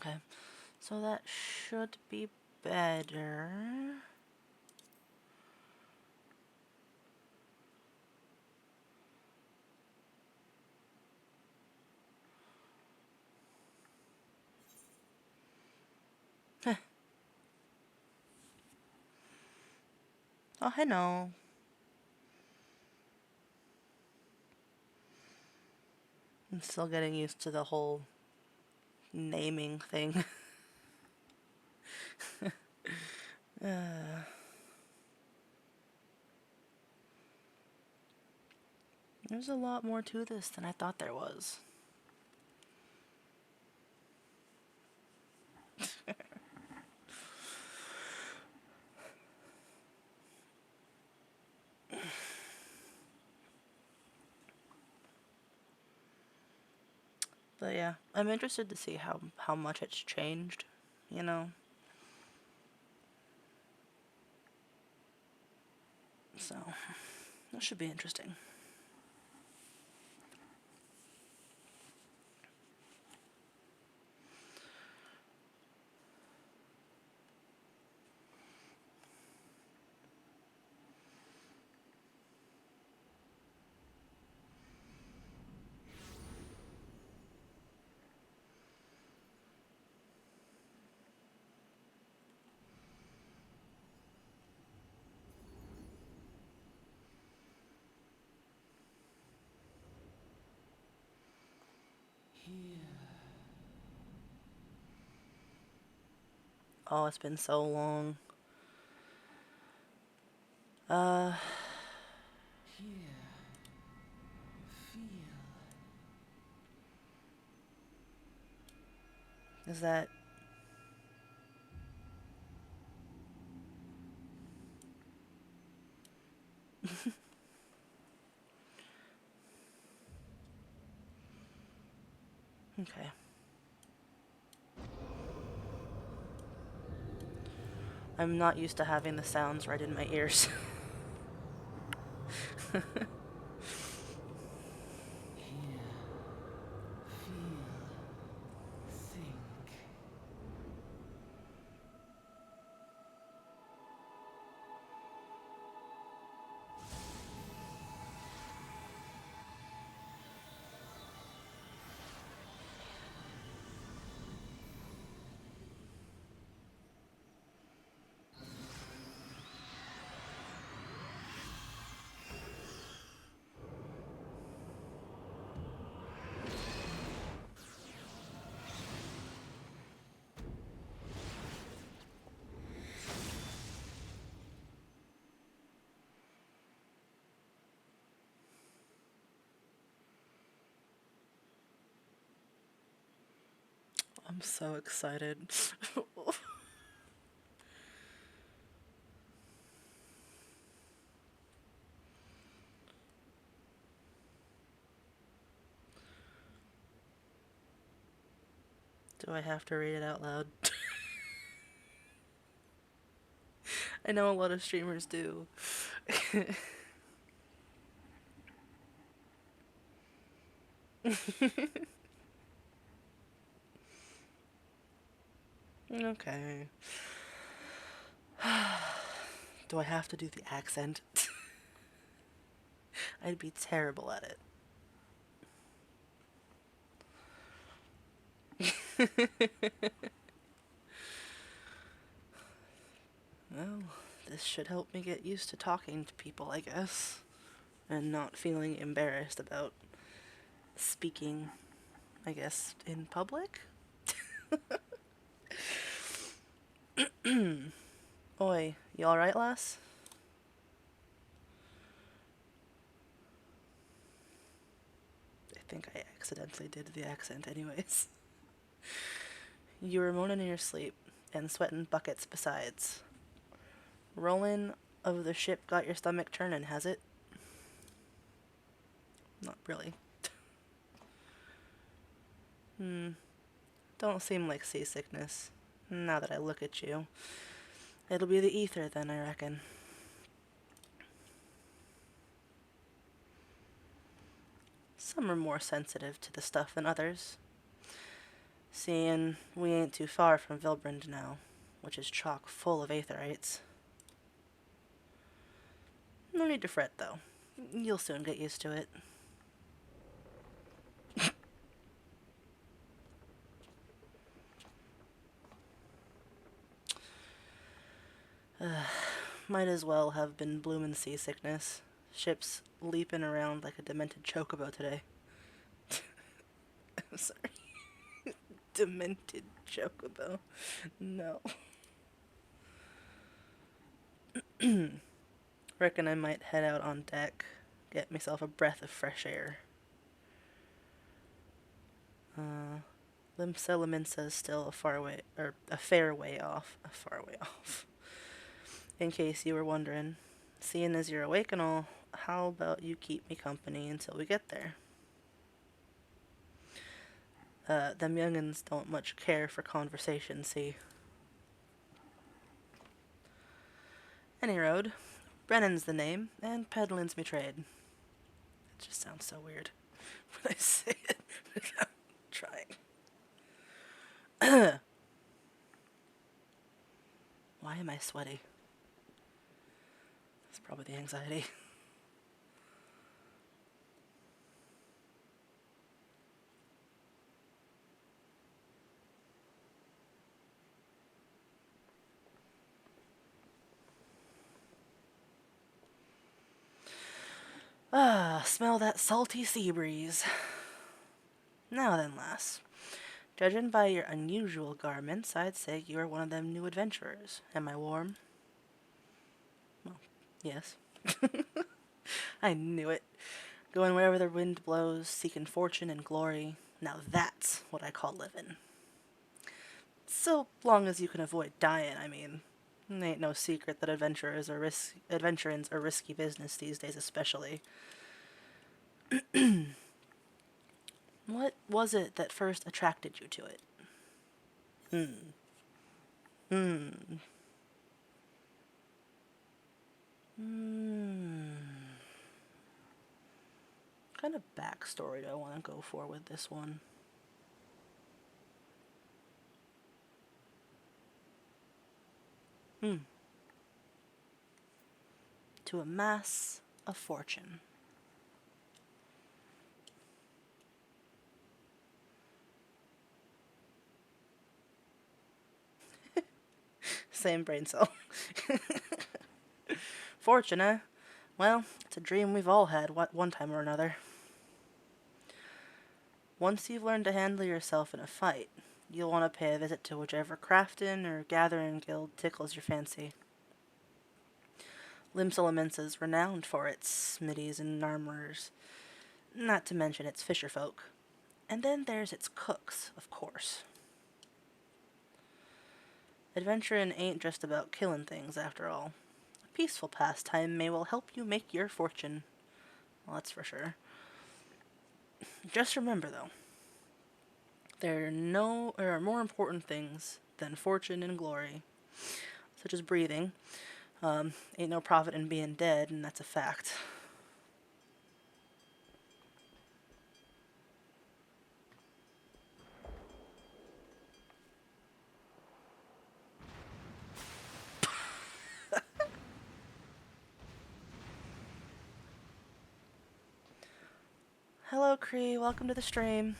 Okay, so that should be better. Oh, I know. I'm still getting used to the whole naming thing. There's a lot more to this than I thought there was. But yeah, I'm interested to see how much it's changed, you know? So, that should be interesting. Oh, it's been so long. Uh, is that... Okay. I'm not used to having the sounds right in my ears. I'm so excited. Do I have to read it out loud? I know a lot of streamers do. Okay. Do I have to do the accent? I'd be terrible at it. Well, this should help me get used to talking to people, I guess. And not feeling embarrassed about speaking, I guess, in public? Oi, you alright, lass? I think I accidentally did the accent anyways. You were moaning in your sleep, and sweating buckets besides. Rolling of the ship got your stomach churning, has it? Not really. Don't seem like seasickness, now that I look at you. It'll be the ether then, I reckon. Some are more sensitive to the stuff than others. Seeing we ain't too far from Vilbrand now, which is chock full of aetherites. No need to fret, though. You'll soon get used to it. Might as well have been bloomin' seasickness. Ships leaping around like a demented chocobo today. I'm sorry. Demented chocobo. No. Reckon I might head out on deck, get myself a breath of fresh air. Limsa is still a fair way off. A far way off. In case you were wondering, seeing as you're awake and all, how about you keep me company until we get there? Them young'uns don't much care for conversation, see. Any road, Brennan's the name, and peddling's me trade. It just sounds so weird when I say it without trying. Why am I sweaty? It's probably the anxiety. Smell that salty sea breeze. Now then, lass. Judging by your unusual garments, I'd say you are one of them new adventurers. Am I warm? Well, yes. I knew it. Going wherever the wind blows, seeking fortune and glory. Now that's what I call living. So long as you can avoid dying, I mean. It ain't no secret that adventuring's a risky business these days, especially. What was it that first attracted you to it? What kind of backstory do I want to go for with this one? To amass a fortune. Same brain cell. Fortune, eh? Well, it's a dream we've all had one time or another. Once you've learned to handle yourself in a fight, you'll want to pay a visit to whichever crafting or gathering guild tickles your fancy. Limsa is renowned for its smithies and armorers, not to mention its fisherfolk. And then there's its cooks, of course. Adventuring ain't just about killing things, after all. A peaceful pastime may well help you make your fortune. Well, that's for sure. Just remember, though, there are more important things than fortune and glory, such as breathing. Ain't no profit in being dead, and that's a fact. Hello, Cree. Welcome to the stream.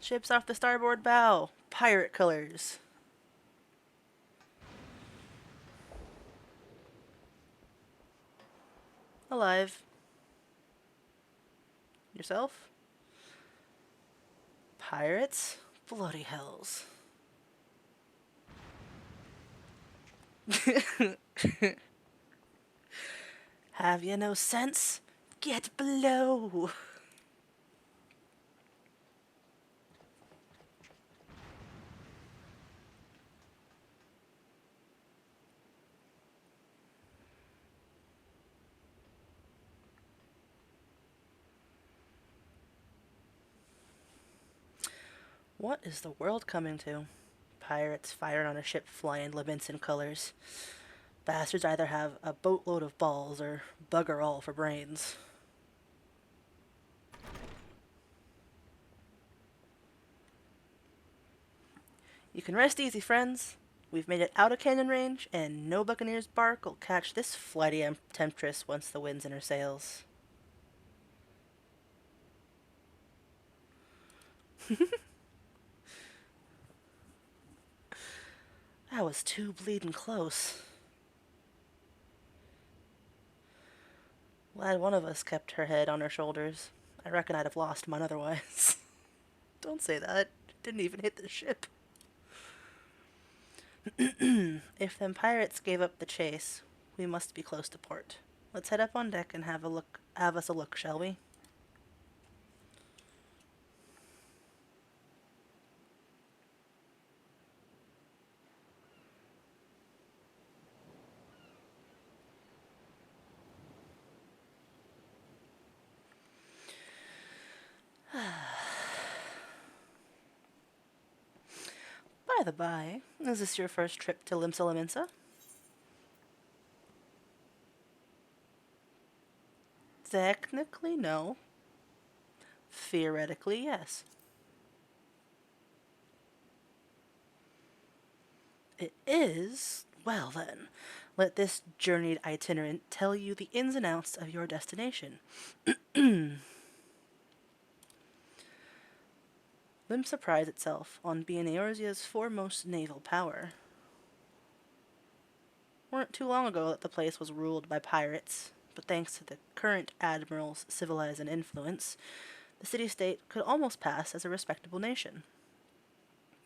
Ship's off the starboard bow. Pirate colors. Alive. Yourself? Pirates? Bloody hells. Have you no sense? Get below. What is the world coming to? Pirates firing on a ship flying Levinson colors. Bastards either have a boatload of balls or bugger all for brains. You can rest easy, friends. We've made it out of cannon range, and no buccaneer's bark will catch this flighty temptress once the wind's in her sails. That was too bleeding close. Glad one of us kept her head on her shoulders. I reckon I'd have lost mine otherwise. Don't say that. It didn't even hit the ship. If them pirates gave up the chase, we must be close to port. Let's head up on deck and have us a look, shall we? By the by, is this your first trip to Limsa? Technically, no. Theoretically, yes. It is? Well then, let this journeyed itinerant tell you the ins and outs of your destination. Limsa prides itself on being Eorzea's foremost naval power. Weren't too long ago that the place was ruled by pirates, but thanks to the current admiral's civilizing influence, the city-state could almost pass as a respectable nation.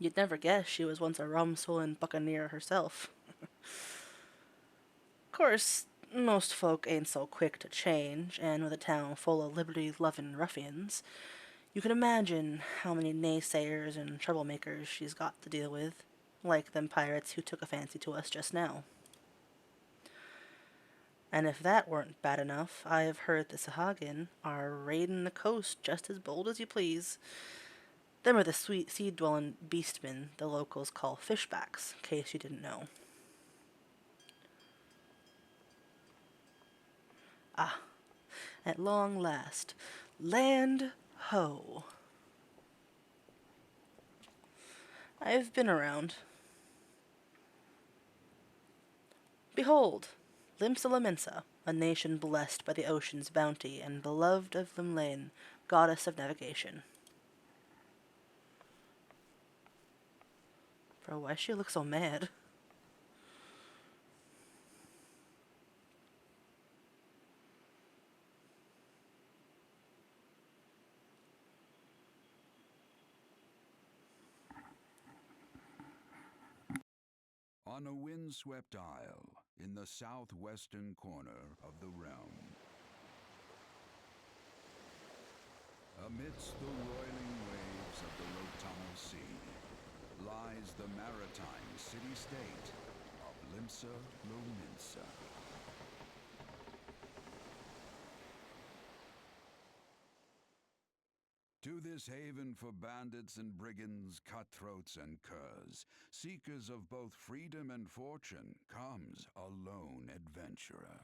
You'd never guess she was once a rum-swilling buccaneer herself. Of course, most folk ain't so quick to change, and with a town full of liberty-loving ruffians, you can imagine how many naysayers and troublemakers she's got to deal with, like them pirates who took a fancy to us just now. And if that weren't bad enough, I have heard the Sahagin are raiding the coast just as bold as you please. Them are the sweet sea-dwelling beastmen the locals call fishbacks, in case you didn't know. Ah, at long last, land ho! I've been around. Behold, Limsa, a nation blessed by the ocean's bounty and beloved of Limlane, goddess of navigation. Bro, why she look so mad? On a windswept isle in the southwestern corner of the realm, amidst the roiling waves of the Rotama Sea, lies the maritime city-state of Limsa Lominsa. To this haven for bandits and brigands, cutthroats and curs, seekers of both freedom and fortune, comes a lone adventurer.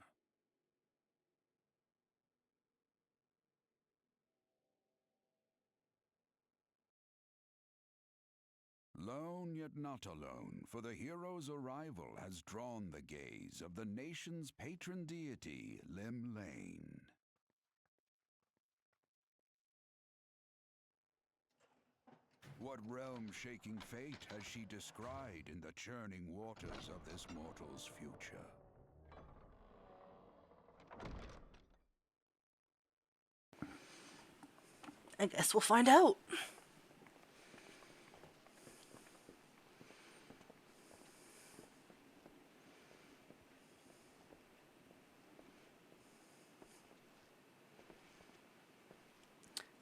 Lone yet not alone, for the hero's arrival has drawn the gaze of the nation's patron deity, Limlane. What realm-shaking fate has she descried in the churning waters of this mortal's future? I guess we'll find out.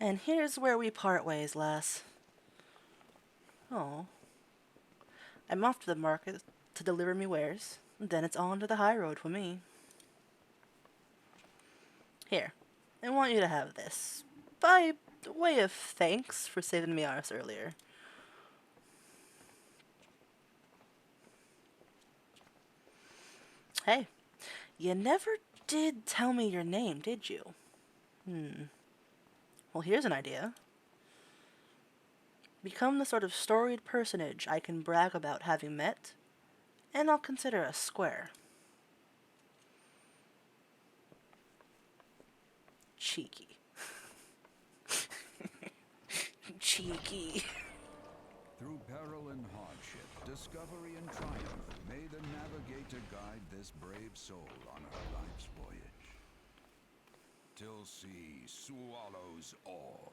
And here's where we part ways, lass. Oh. I'm off to the market to deliver me wares. Then it's on to the high road for me. Here, I want you to have this. By way of thanks for saving me arse earlier. Hey, you never did tell me your name, did you? Well, here's an idea. Become the sort of storied personage I can brag about having met, and I'll consider us square. Cheeky. Cheeky. Through peril and hardship, discovery and triumph, may the navigator guide this brave soul on her life's voyage. Till sea swallows all.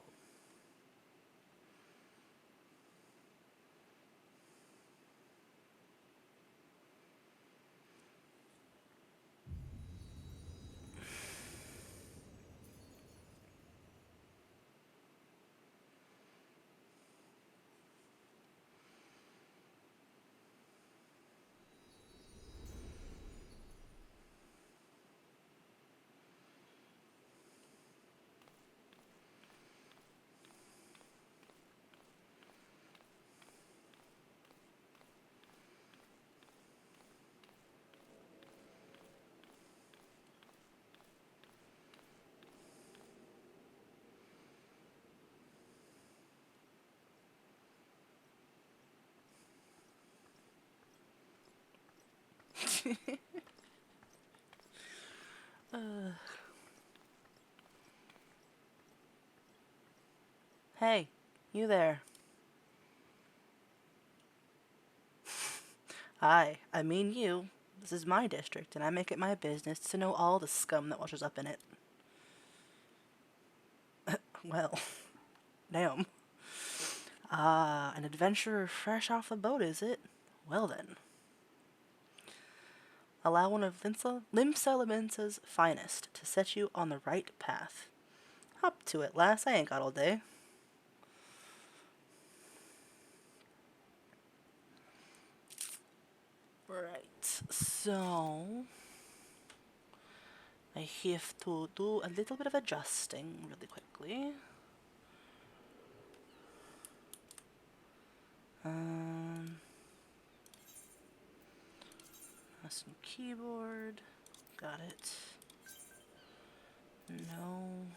uh. Hey, you there. I mean you. This is my district, and I make it my business to know all the scum that washes up in it. Well, damn. Ah, an adventurer fresh off the boat, is it? Well then. Allow one of Limsa finest to set you on the right path. Hop to it, lass. I ain't got all day. Right, so I have to do a little bit of adjusting really quickly. Mouse and keyboard. Got it. No.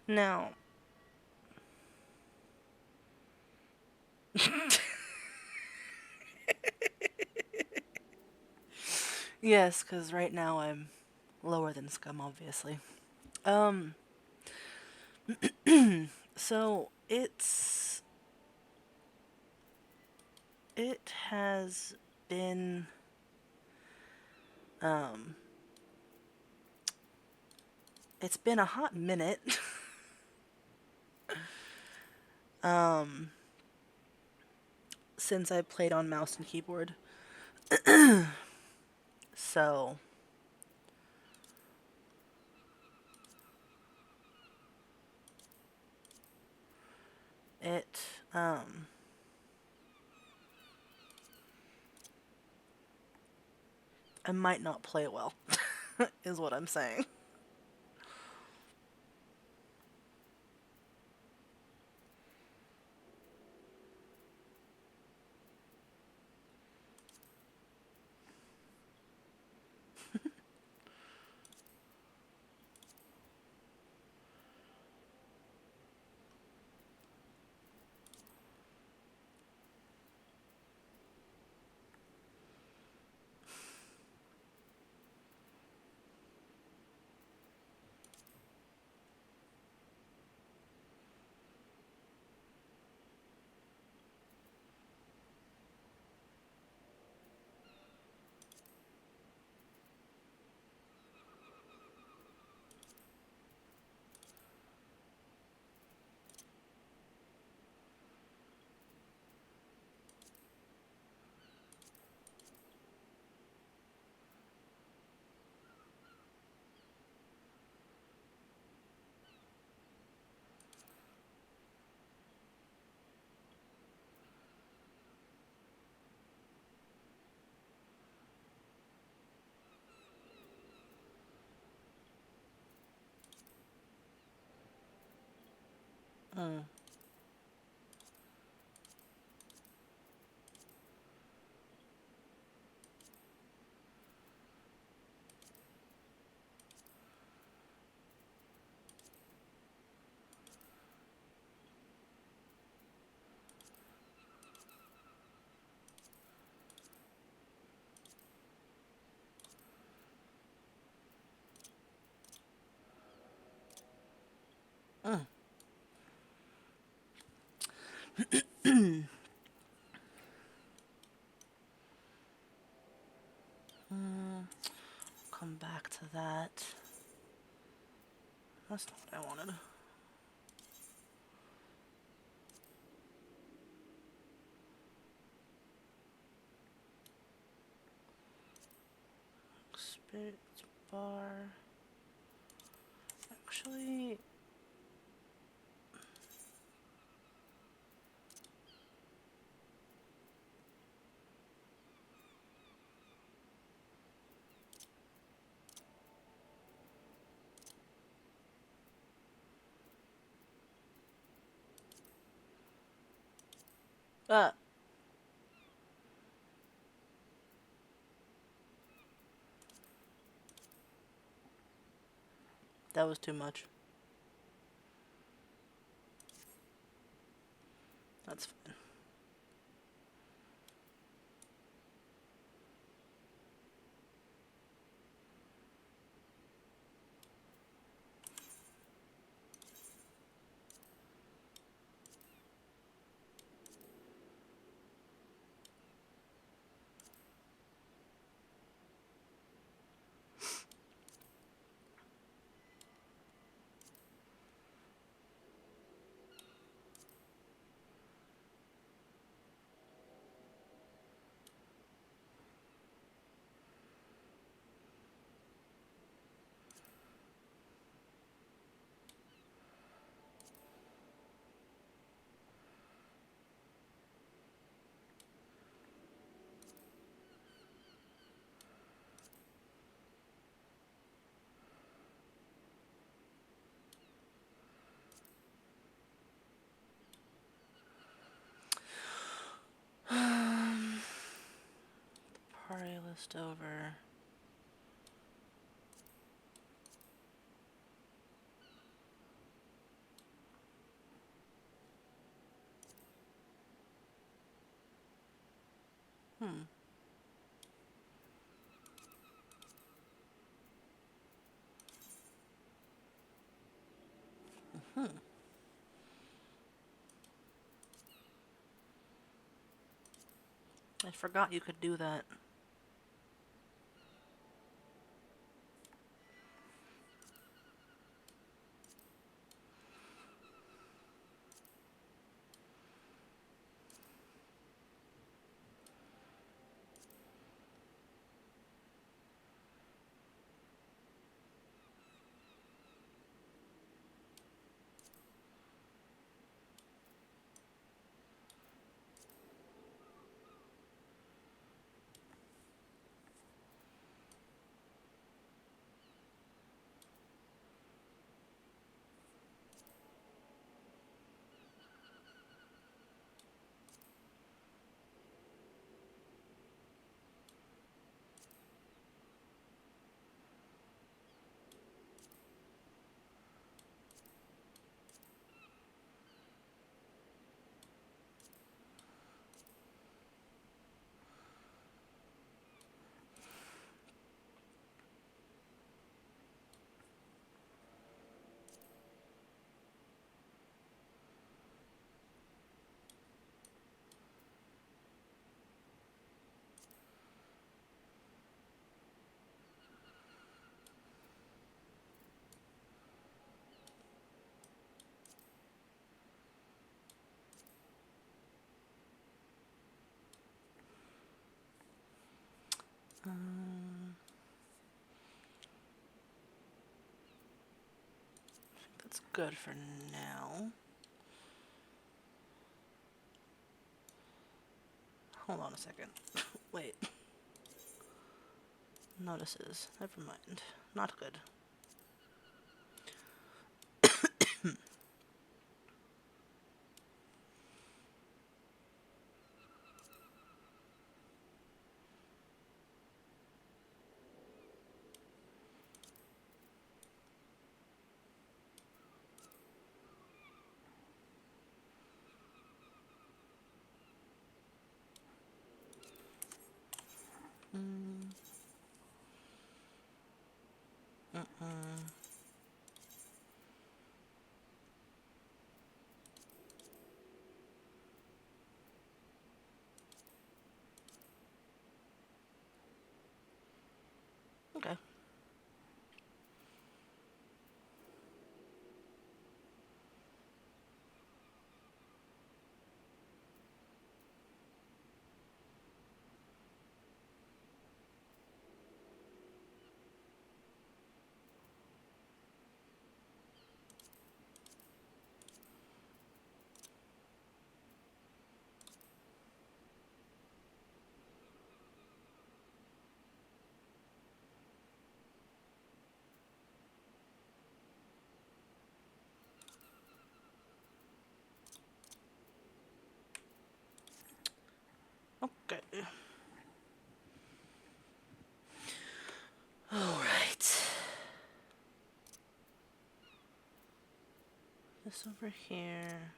Now. Yes, because right now I'm lower than scum, obviously. So it has been it's been a hot minute. Since I played on mouse and keyboard. So it I might not play well, is what I'm saying. Come back to that. That's not what I wanted. Spirits bar. Actually, ah, that was too much. That's fine. Party list over. Hmm. I forgot you could do that. That's good for now. Hold on a second. Wait. Notices. Never mind. Not good. Okay. Alright. This over here.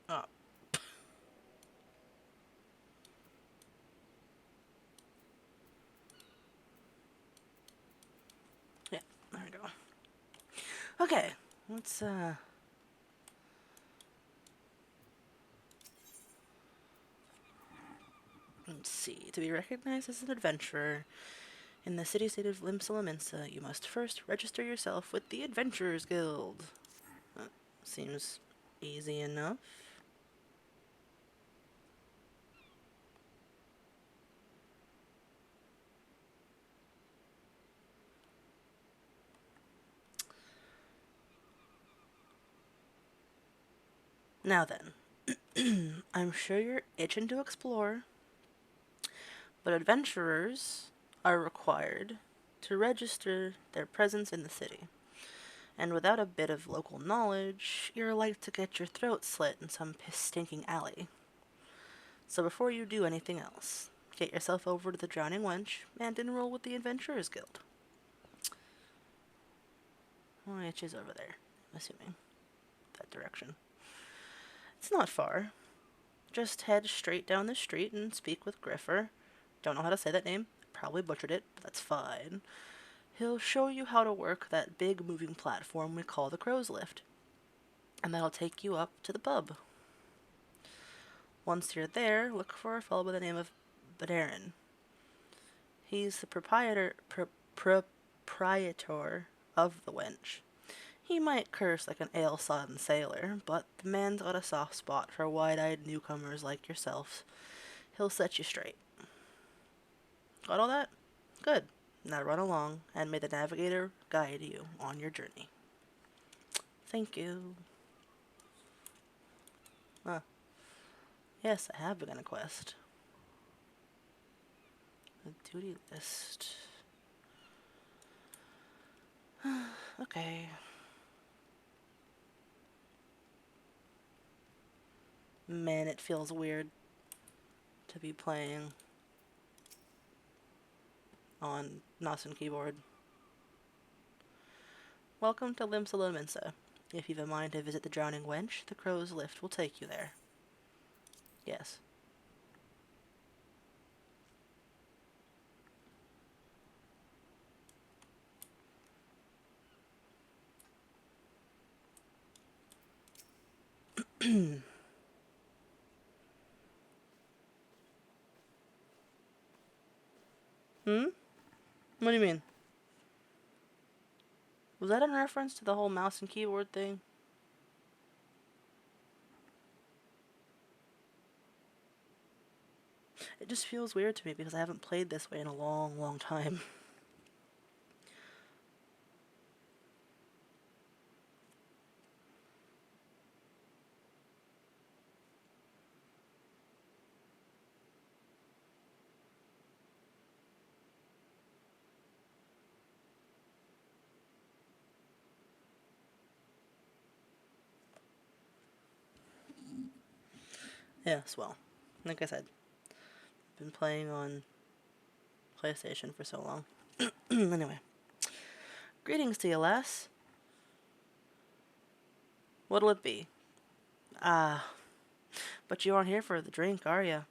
Oh. Yeah, there we go. Okay, let's see. To be recognized as an adventurer in the city-state of Limsa, you must first register yourself with the Adventurers Guild. That seems easy enough. Now then, I'm sure you're itching to explore, but adventurers are required to register their presence in the city. And without a bit of local knowledge, you're like to get your throat slit in some piss-stinking alley. So before you do anything else, get yourself over to the Drowning Wench and enroll with the Adventurers Guild. Which is over there, I'm assuming. That direction. It's not far. Just head straight down the street and speak with Griffer. Don't know how to say that name. Probably butchered it, but that's fine. He'll show you how to work that big moving platform we call the Crow's Lift. And that'll take you up to the pub. Once you're there, look for a fellow by the name of Badarin. He's the proprietor of the wench. He might curse like an ale-sodden sailor, but the man's got a soft spot for wide-eyed newcomers like yourself. He'll set you straight. Got all that? Good. Now run along, and may the navigator guide you on your journey. Thank you. Ah, yes, I have begun a quest. The duty list. Okay. Man, it feels weird to be playing on mouse and keyboard. Welcome to Limsa. If you've a mind to visit the Drowning Wench, the Crow's Lift will take you there. Yes. Hmm? What do you mean? Was that in reference to the whole mouse and keyboard thing? It just feels weird to me because I haven't played this way in a long, long time. Yes, well, like I said, I've been playing on PlayStation for so long. Anyway, greetings to you, lass. What'll it be? Ah, but you aren't here for the drink, are you?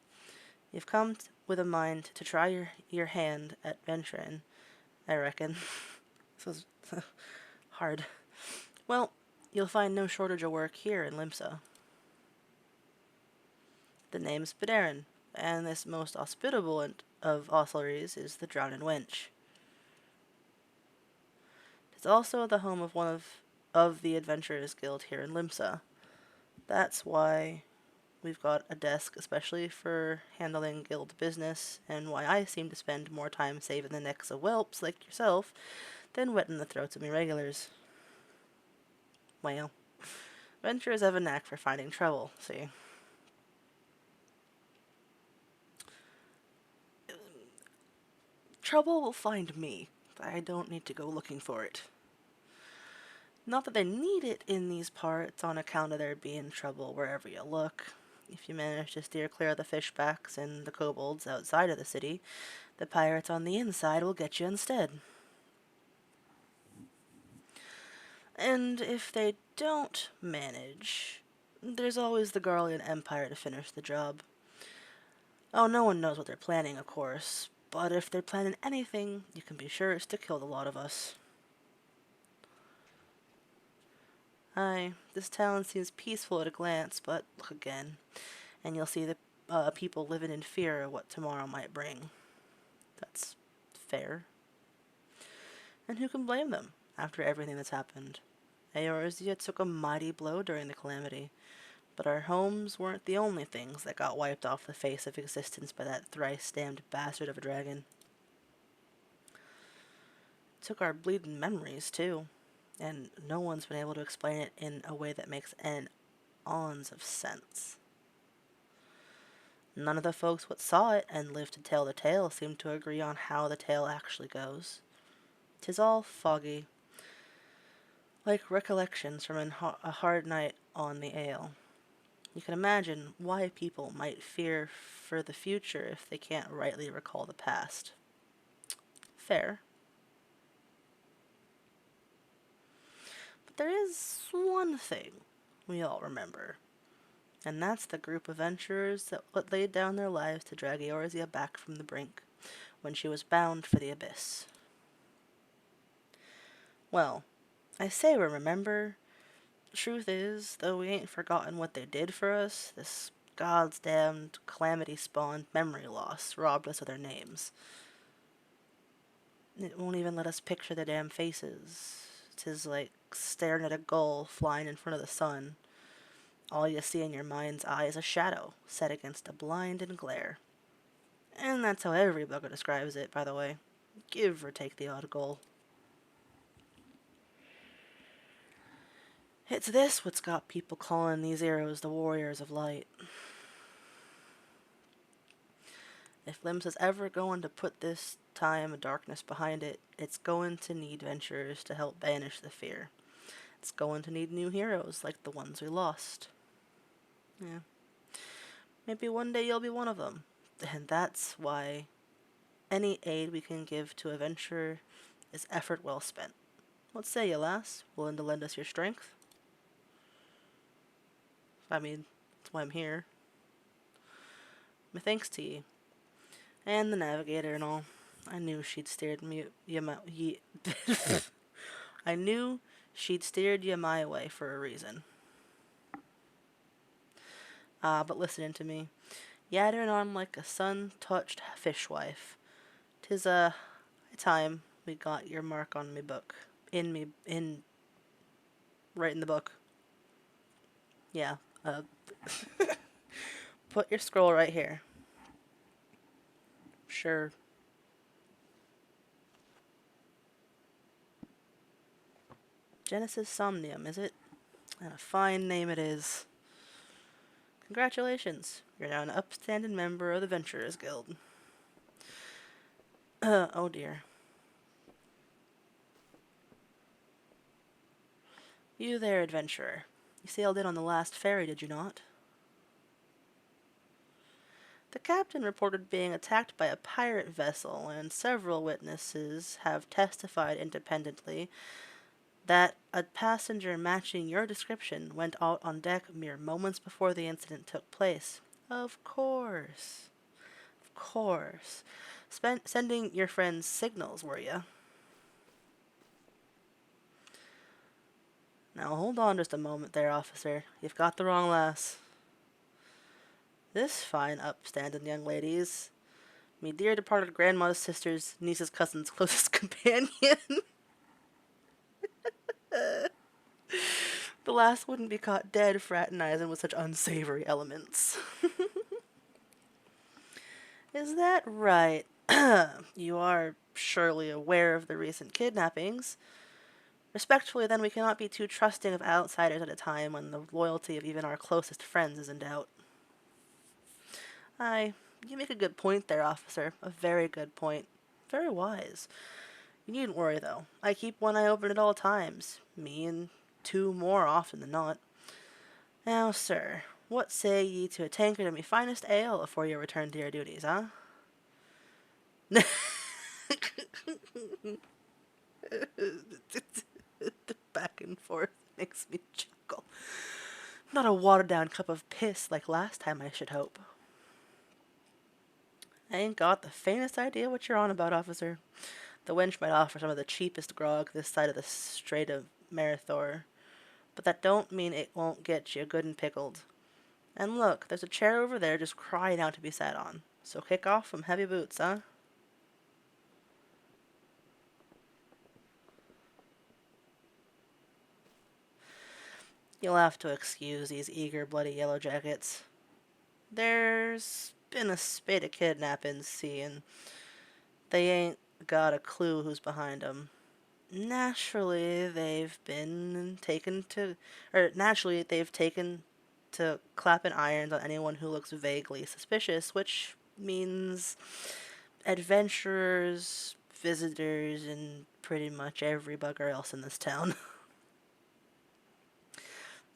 You've come with a mind to try your hand at venturing, I reckon. This was hard. Well, you'll find no shortage of work here in Limsa. The name's Badarin, and this most hospitable of ossuaries is the Drowning Wench. It's also the home of one of the Adventurers Guild here in Limsa. That's why we've got a desk especially for handling guild business, and why I seem to spend more time saving the necks of whelps like yourself than wetting the throats of me regulars. Well, adventurers have a knack for finding trouble, see? Trouble will find me. I don't need to go looking for it. Not that they need it in these parts on account of there being trouble wherever you look. If you manage to steer clear of the fishbacks and the kobolds outside of the city, the pirates on the inside will get you instead. And if they don't manage, there's always the Garlean Empire to finish the job. Oh, no one knows what they're planning, of course, but if they're planning anything, you can be sure it's to kill the lot of us. Aye, this town seems peaceful at a glance, but look again, and you'll see the people living in fear of what tomorrow might bring. That's fair. And who can blame them after everything that's happened? Eorzea took a mighty blow during the calamity, but our homes weren't the only things that got wiped off the face of existence by that thrice-damned bastard of a dragon. It took our bleeding memories, too, and no one's been able to explain it in a way that makes an ounce of sense. None of the folks what saw it and lived to tell the tale seem to agree on how the tale actually goes. 'Tis all foggy, like recollections from a hard night on the ale. You can imagine why people might fear for the future if they can't rightly recall the past. Fair. But there is one thing we all remember, and that's the group of adventurers that laid down their lives to drag Eorzea back from the brink when she was bound for the abyss. Well, I say we remember. Truth is, though we ain't forgotten what they did for us, this God's damned calamity-spawned memory loss robbed us of their names. It won't even let us picture their damn faces. 'Tis like staring at a gull flying in front of the sun. All you see in your mind's eye is a shadow set against a blinding glare. And that's how every bugger describes it, by the way. Give or take the odd gull. It's this what's got people calling these heroes the Warriors of Light. If Limbs is ever going to put this time of darkness behind it, it's going to need venturers to help banish the fear. It's going to need new heroes like the ones we lost. Yeah. Maybe one day you'll be one of them. And that's why any aid we can give to a venturer is effort well spent. What say you, lass? Willing to lend us your strength? I mean, that's why I'm here. My thanks to ye. And the navigator and all. I knew she'd steered me I knew she'd steered you my way for a reason. But listening to me, yattering on like a sun-touched fishwife. 'Tis time we got your mark on me book. Right in the book. Yeah, put your scroll right here. Sure. Genesis Somnium, is it? And a fine name it is. Congratulations, you're now an upstanding member of the Venturers Guild. Oh dear. You there, adventurer. You sailed in on the last ferry, did you not? The captain reported being attacked by a pirate vessel, and several witnesses have testified independently that a passenger matching your description went out on deck mere moments before the incident took place. Of course. Of course. Sending your friends signals, were you? Now hold on just a moment there, officer. You've got the wrong lass. This fine, upstanding young lady is me dear departed grandma's sister's niece's cousin's closest companion. The lass wouldn't be caught dead fraternizing with such unsavory elements. Is that right? You are surely aware of the recent kidnappings. Respectfully, then, we cannot be too trusting of outsiders at a time when the loyalty of even our closest friends is in doubt. Aye, you make a good point there, officer. A very good point. Very wise. You needn't worry, though. I keep one eye open at all times. Me and two more often than not. Now, sir, what say ye to a tankard of me finest ale afore you return to your duties, huh? The back and forth makes me chuckle. Not a watered down cup of piss like last time, I should hope. I ain't got the faintest idea what you're on about, officer. The wench might offer some of the cheapest grog this side of the Strait of Marathor, but that don't mean it won't get you good and pickled. And look, there's a chair over there just crying out to be sat on. So kick off from heavy boots, huh? You'll have to excuse these eager, bloody yellow jackets. There's been a spate of kidnappings, see, and they ain't got a clue who's behind 'em. Naturally, they've taken to clapping irons on anyone who looks vaguely suspicious, which means adventurers, visitors, and pretty much every bugger else in this town.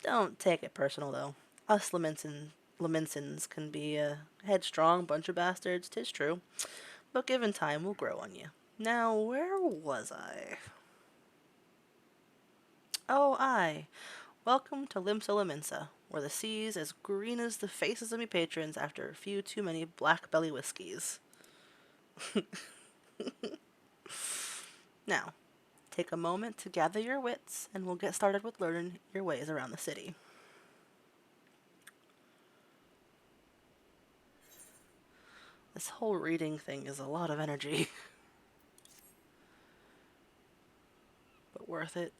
Don't take it personal, though. Us Laminsons can be a headstrong bunch of bastards, 'tis true, but given time, we'll grow on you. Now, where was I? Oh, aye. Welcome to Limsa Laminsa, where the sea's as green as the faces of me patrons after a few too many black belly whiskies. Now, take a moment to gather your wits, and we'll get started with learning your ways around the city. This whole reading thing is a lot of energy, but worth it.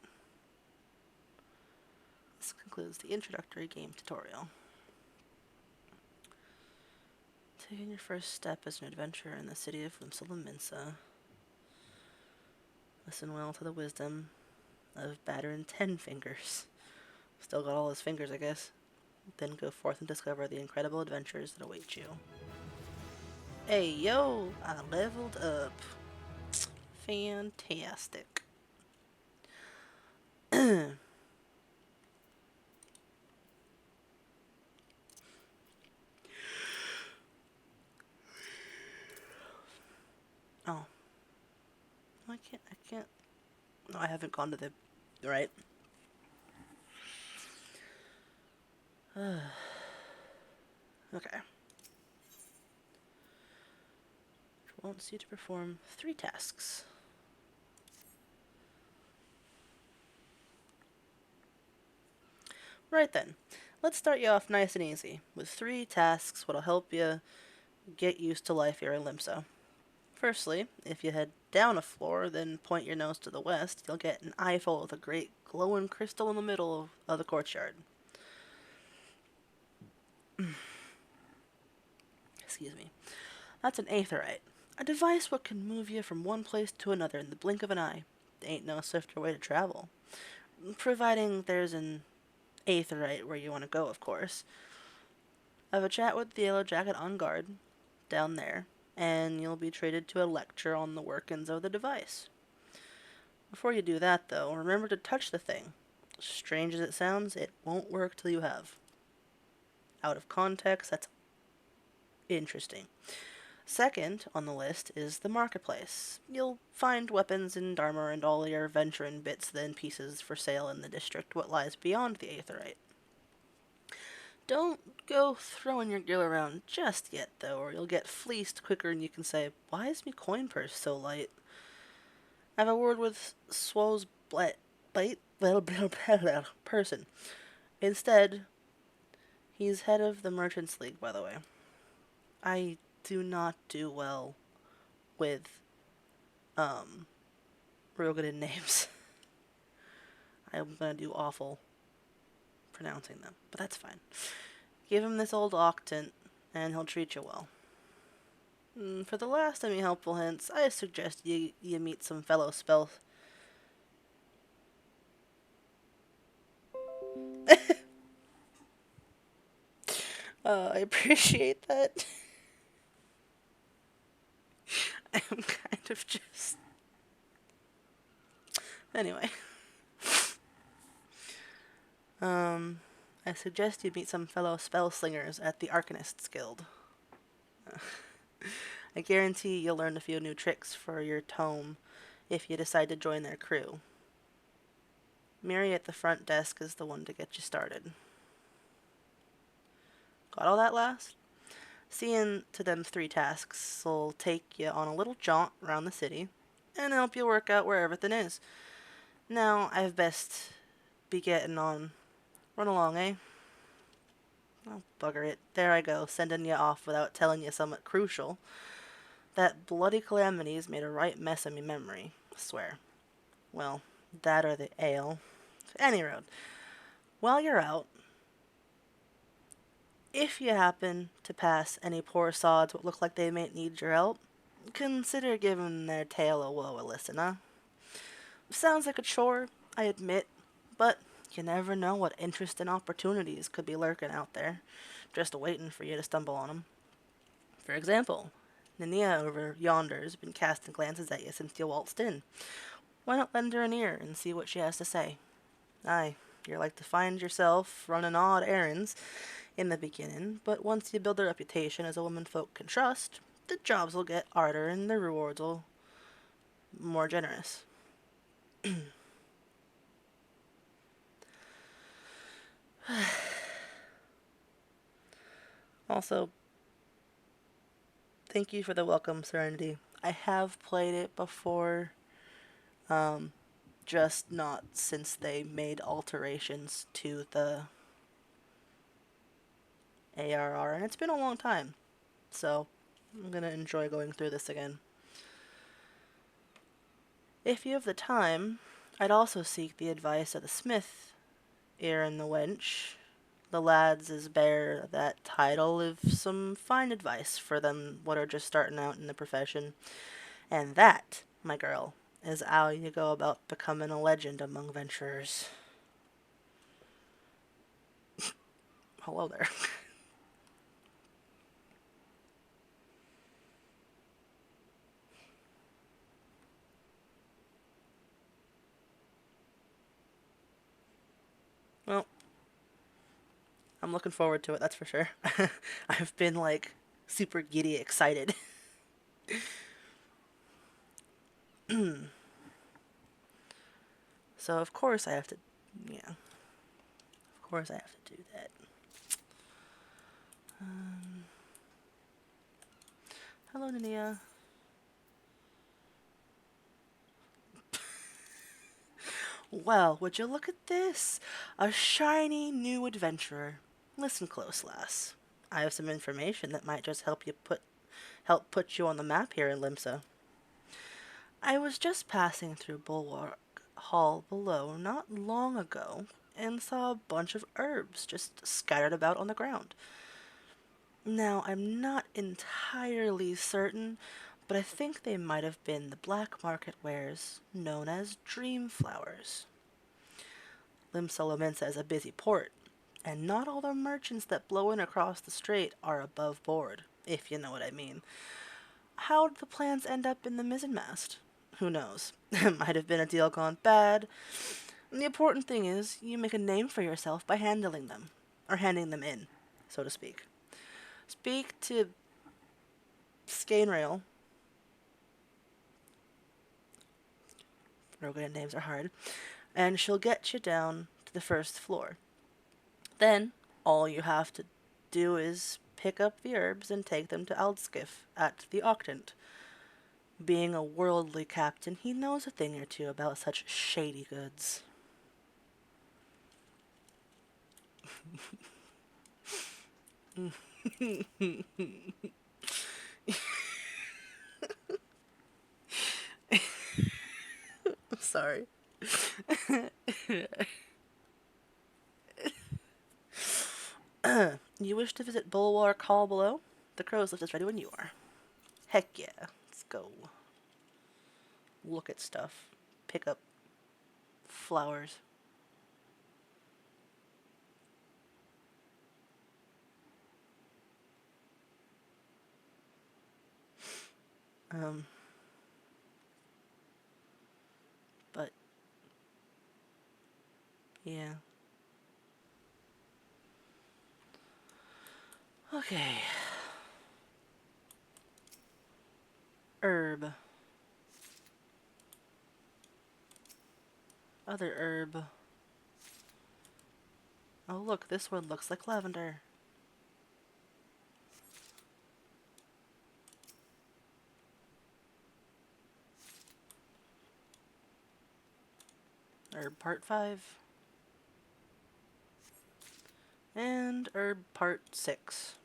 This concludes the introductory game tutorial. Taking your first step as an adventurer in the city of Limsa Laminsa. Listen well to the wisdom of Battering Ten Fingers. Still got all his fingers, I guess. Then go forth and discover the incredible adventures that await you. Hey, yo! I leveled up. Fantastic. Oh. I can't. No, I haven't gone to the... Right. Okay. Which wants you to perform 3 tasks. Right then. Let's start you off nice and easy, with 3 tasks what'll help you get used to life here in Limsa. Firstly, if you head down a floor, then point your nose to the west, you'll get an eyeful with a great glowing crystal in the middle of the courtyard. Excuse me. That's an aetherite, a device what can move you from one place to another in the blink of an eye. There ain't no swifter way to travel. Providing there's an aetherite where you want to go, of course. Have a chat with the yellow jacket on guard, down there, and you'll be treated to a lecture on the workings of the device. Before you do that, though, remember to touch the thing. Strange as it sounds, it won't work till you have. Out of context, that's interesting. Second on the list is the marketplace. You'll find weapons and armor and all your venturing bits and pieces for sale in the district what lies beyond the aetherite. Don't go throwing your gear around just yet, though, or you'll get fleeced quicker than you can say, "Why is me coin purse so light?" Have a word with Swo's person. Instead, he's head of the Merchants League, by the way. I do not do well with, Rogadin names. I'm gonna do awful pronouncing them, but that's fine. Give him this old octant, and he'll treat you well. For the last any helpful hints, I suggest you meet some fellow spell... I appreciate that. I'm kind of just... Anyway, I suggest you meet some fellow spell slingers at the Arcanists Guild. I guarantee you'll learn a few new tricks for your tome if you decide to join their crew. Miri at the front desk is the one to get you started. Got all that last? Seeing to them 3 tasks will take you on a little jaunt around the city and help you work out where everything is. Now, I've best be getting on. Run along, eh? Oh, bugger it. There I go, sending you off without telling you something crucial. That bloody calamity's made a right mess of me memory, I swear. Well, that or the ale. Any road. While you're out, if you happen to pass any poor sods what look like they might need your help, consider giving their tale of woe a listen, huh? Sounds like a chore, I admit, but you never know what interesting opportunities could be lurking out there, just waiting for you to stumble on 'em. For example, Nania over yonder's been casting glances at you since you waltzed in. Why not lend her an ear and see what she has to say? Aye, you're like to find yourself running odd errands in the beginning, but once you build a reputation as a woman folk can trust, the jobs will get harder and the rewards will more generous. Also, thank you for the welcome, Serenity. I have played it before, just not since they made alterations to the ARR, and it's been a long time, so I'm gonna enjoy going through this again. If you have the time, I'd also seek the advice of the smith, Aaron the wench. The lads is bear that title of some fine advice for them what are just starting out in the profession. And that, my girl, is how you go about becoming a legend among venturers. Hello there. Well, I'm looking forward to it, that's for sure. I've been like super giddy excited. So of course I have to, yeah, of course I have to do that. Hello, Nania. Well, would you look at this? A shiny new adventurer. Listen close, lass. I have some information that might just help put you on the map here in Limsa. I was just passing through Bulwark Hall below not long ago and saw a bunch of herbs just scattered about on the ground. Now, I'm not entirely certain, but I think they might have been the black market wares known as dream flowers. Limsa Lominsa is a busy port, and not all the merchants that blow in across the strait are above board, if you know what I mean. How'd the plans end up in the mizzenmast? Who knows? It might have been a deal gone bad. The important thing is you make a name for yourself by handling them, or handing them in, so to speak. Speak to Scainrail. Rogan names are hard. And she'll get you down to the first floor. Then, all you have to do is pick up the herbs and take them to Aldskiff at the Octant. Being a worldly captain, he knows a thing or two about such shady goods. Sorry. You wish to visit Bulwark Hall below? The crow's lift is ready when you are. Heck yeah, let's go. Look at stuff. Pick up flowers. Um, but Yeah. Okay. Herb. Other herb. Oh, look, this one looks like lavender. Herb part 5. And herb part 6.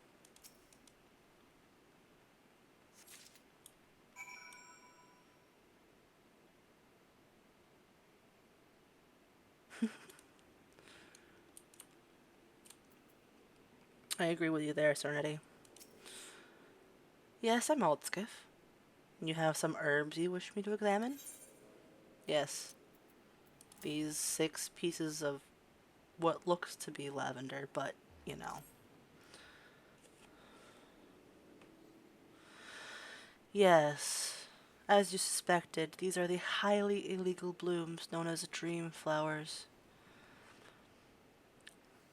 I agree with you there, Serenity. Yes, I'm Aldskiff. You have some herbs you wish me to examine? Yes. These 6 pieces of what looks to be lavender, but, you know. Yes. As you suspected, these are the highly illegal blooms known as dream flowers.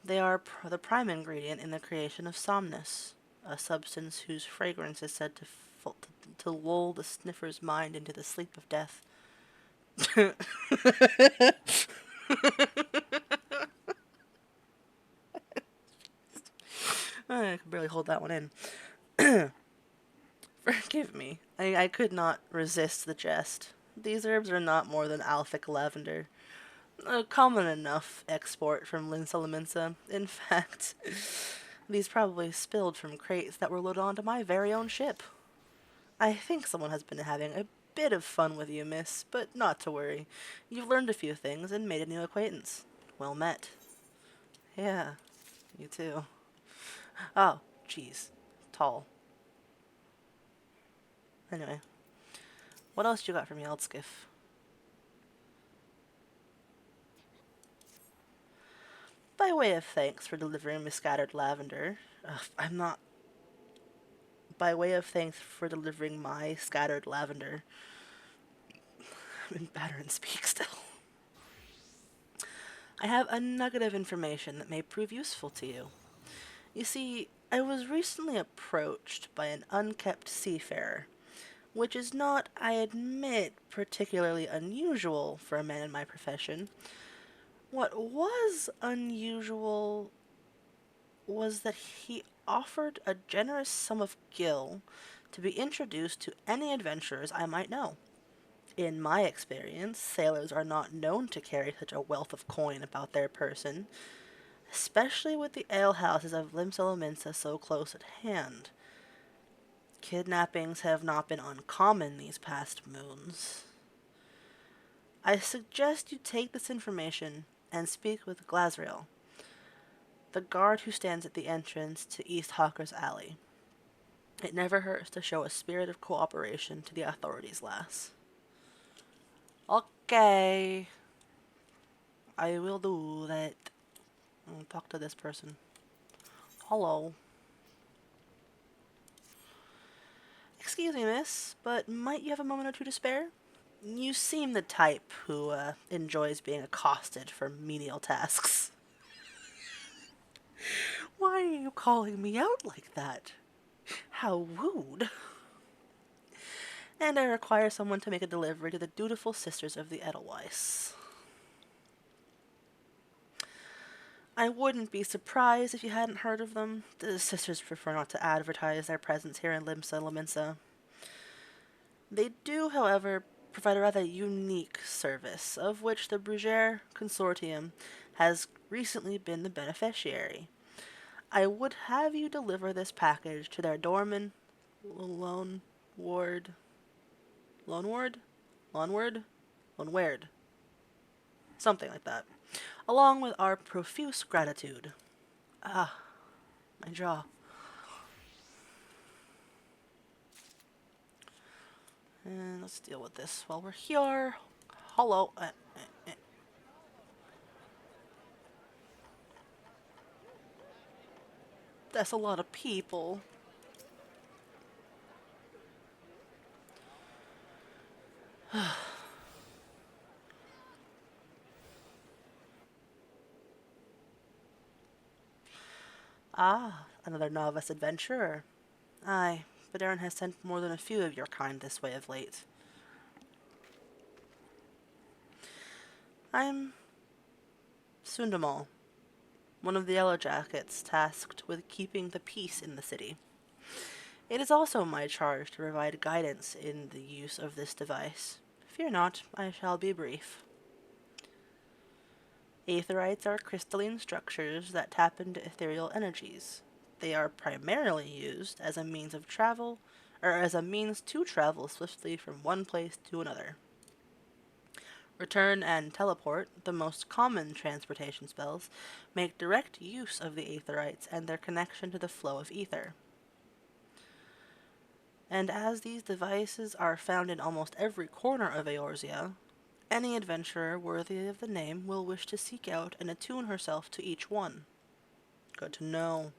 They are the prime ingredient in the creation of somnus, a substance whose fragrance is said to lull the sniffer's mind into the sleep of death. I could barely hold that one in. Forgive me. I could not resist the jest. These herbs are not more than Alphic lavender, a common enough export from Linsalaminsa. In fact, these probably spilled from crates that were loaded onto my very own ship. I think someone has been having a bit of fun with you, miss, but not to worry. You've learned a few things and made a new acquaintance. Well met. Yeah, you too. Oh, jeez. Tall. Anyway, what else you got for me, Eldskiff? By way of thanks for delivering me scattered lavender, I'm not. By way of thanks for delivering my scattered lavender, I'm in batter and speak still. I have a nugget of information that may prove useful to you. You see, I was recently approached by an unkept seafarer, which is not, I admit, particularly unusual for a man in my profession. What was unusual was that he offered a generous sum of gil to be introduced to any adventurers I might know. In my experience, sailors are not known to carry such a wealth of coin about their person, especially with the alehouses of Limsalominsa so close at hand. Kidnappings have not been uncommon these past moons. I suggest you take this information and speak with Glazriel, the guard who stands at the entrance to East Hawker's Alley. It never hurts to show a spirit of cooperation to the authorities, lass. Okay, I will do that. I'll talk to this person. Hello. Excuse me, miss, but might you have a moment or two to spare? You seem the type who enjoys being accosted for menial tasks. Why are you calling me out like that? How rude. And I require someone to make a delivery to the dutiful sisters of the Edelweiss. I wouldn't be surprised if you hadn't heard of them. The sisters prefer not to advertise their presence here in Limsa Laminsa. They do, however, provide a rather unique service, of which the Brugere Consortium has recently been the beneficiary. I would have you deliver this package to their doorman, Lone Ward, Lone Ward, Lone Ward, Lone Ward, something like that, along with our profuse gratitude. Ah, my jaw. And let's deal with this while we're here. Hello. That's a lot of people. Ah, another novice adventurer. Aye, but Aaron has sent more than a few of your kind this way of late. I'm Sundamal, one of the Yellow Jackets tasked with keeping the peace in the city. It is also my charge to provide guidance in the use of this device. Fear not, I shall be brief. Aetherites are crystalline structures that tap into ethereal energies. They are primarily used as a means of travel, or as a means to travel swiftly from one place to another. Return and teleport, the most common transportation spells, make direct use of the Aetherites and their connection to the flow of ether. And as these devices are found in almost every corner of Eorzea, any adventurer worthy of the name will wish to seek out and attune herself to each one. Good to know.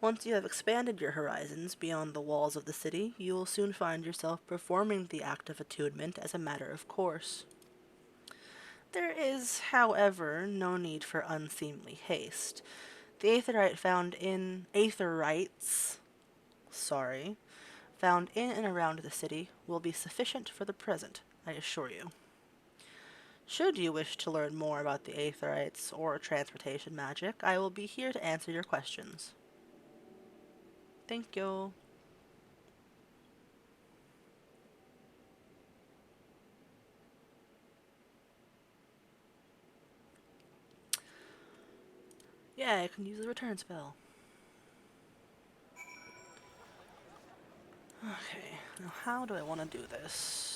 Once you have expanded your horizons beyond the walls of the city, you will soon find yourself performing the act of attunement as a matter of course. There is, however, no need for unseemly haste. The Aetherites, found in and around the city will be sufficient for the present, I assure you. Should you wish to learn more about the Aetherites or transportation magic, I will be here to answer your questions. Thank you. Yeah, I can use the return spell. Okay, now how do I want to do this?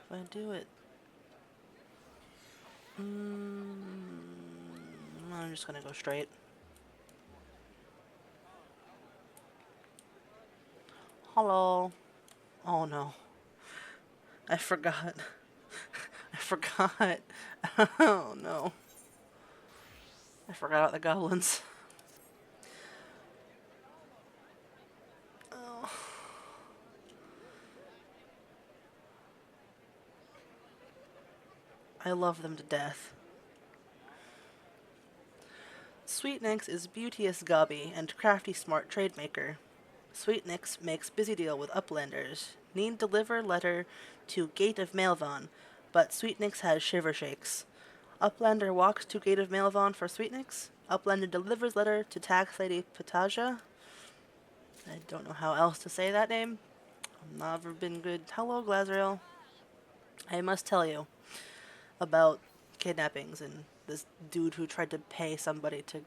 If I do it... I'm just gonna go straight. Hello. Oh no. I forgot. I forgot. Oh no. I forgot about the goblins. Oh. I love them to death. Sweetnix is beauteous Gobby and crafty smart trade maker. Sweetnix makes busy deal with uplanders. Need deliver letter to Gate of Maelvon, but Sweetnix has shiver shakes. Uplander walks to Gate of Maelvon for Sweetnix. Uplander delivers letter to Tax Lady Pataja. I don't know how else to say that name. I've never been good. Hello, Glazrael. I must tell you about kidnappings and this dude who tried to pay somebody to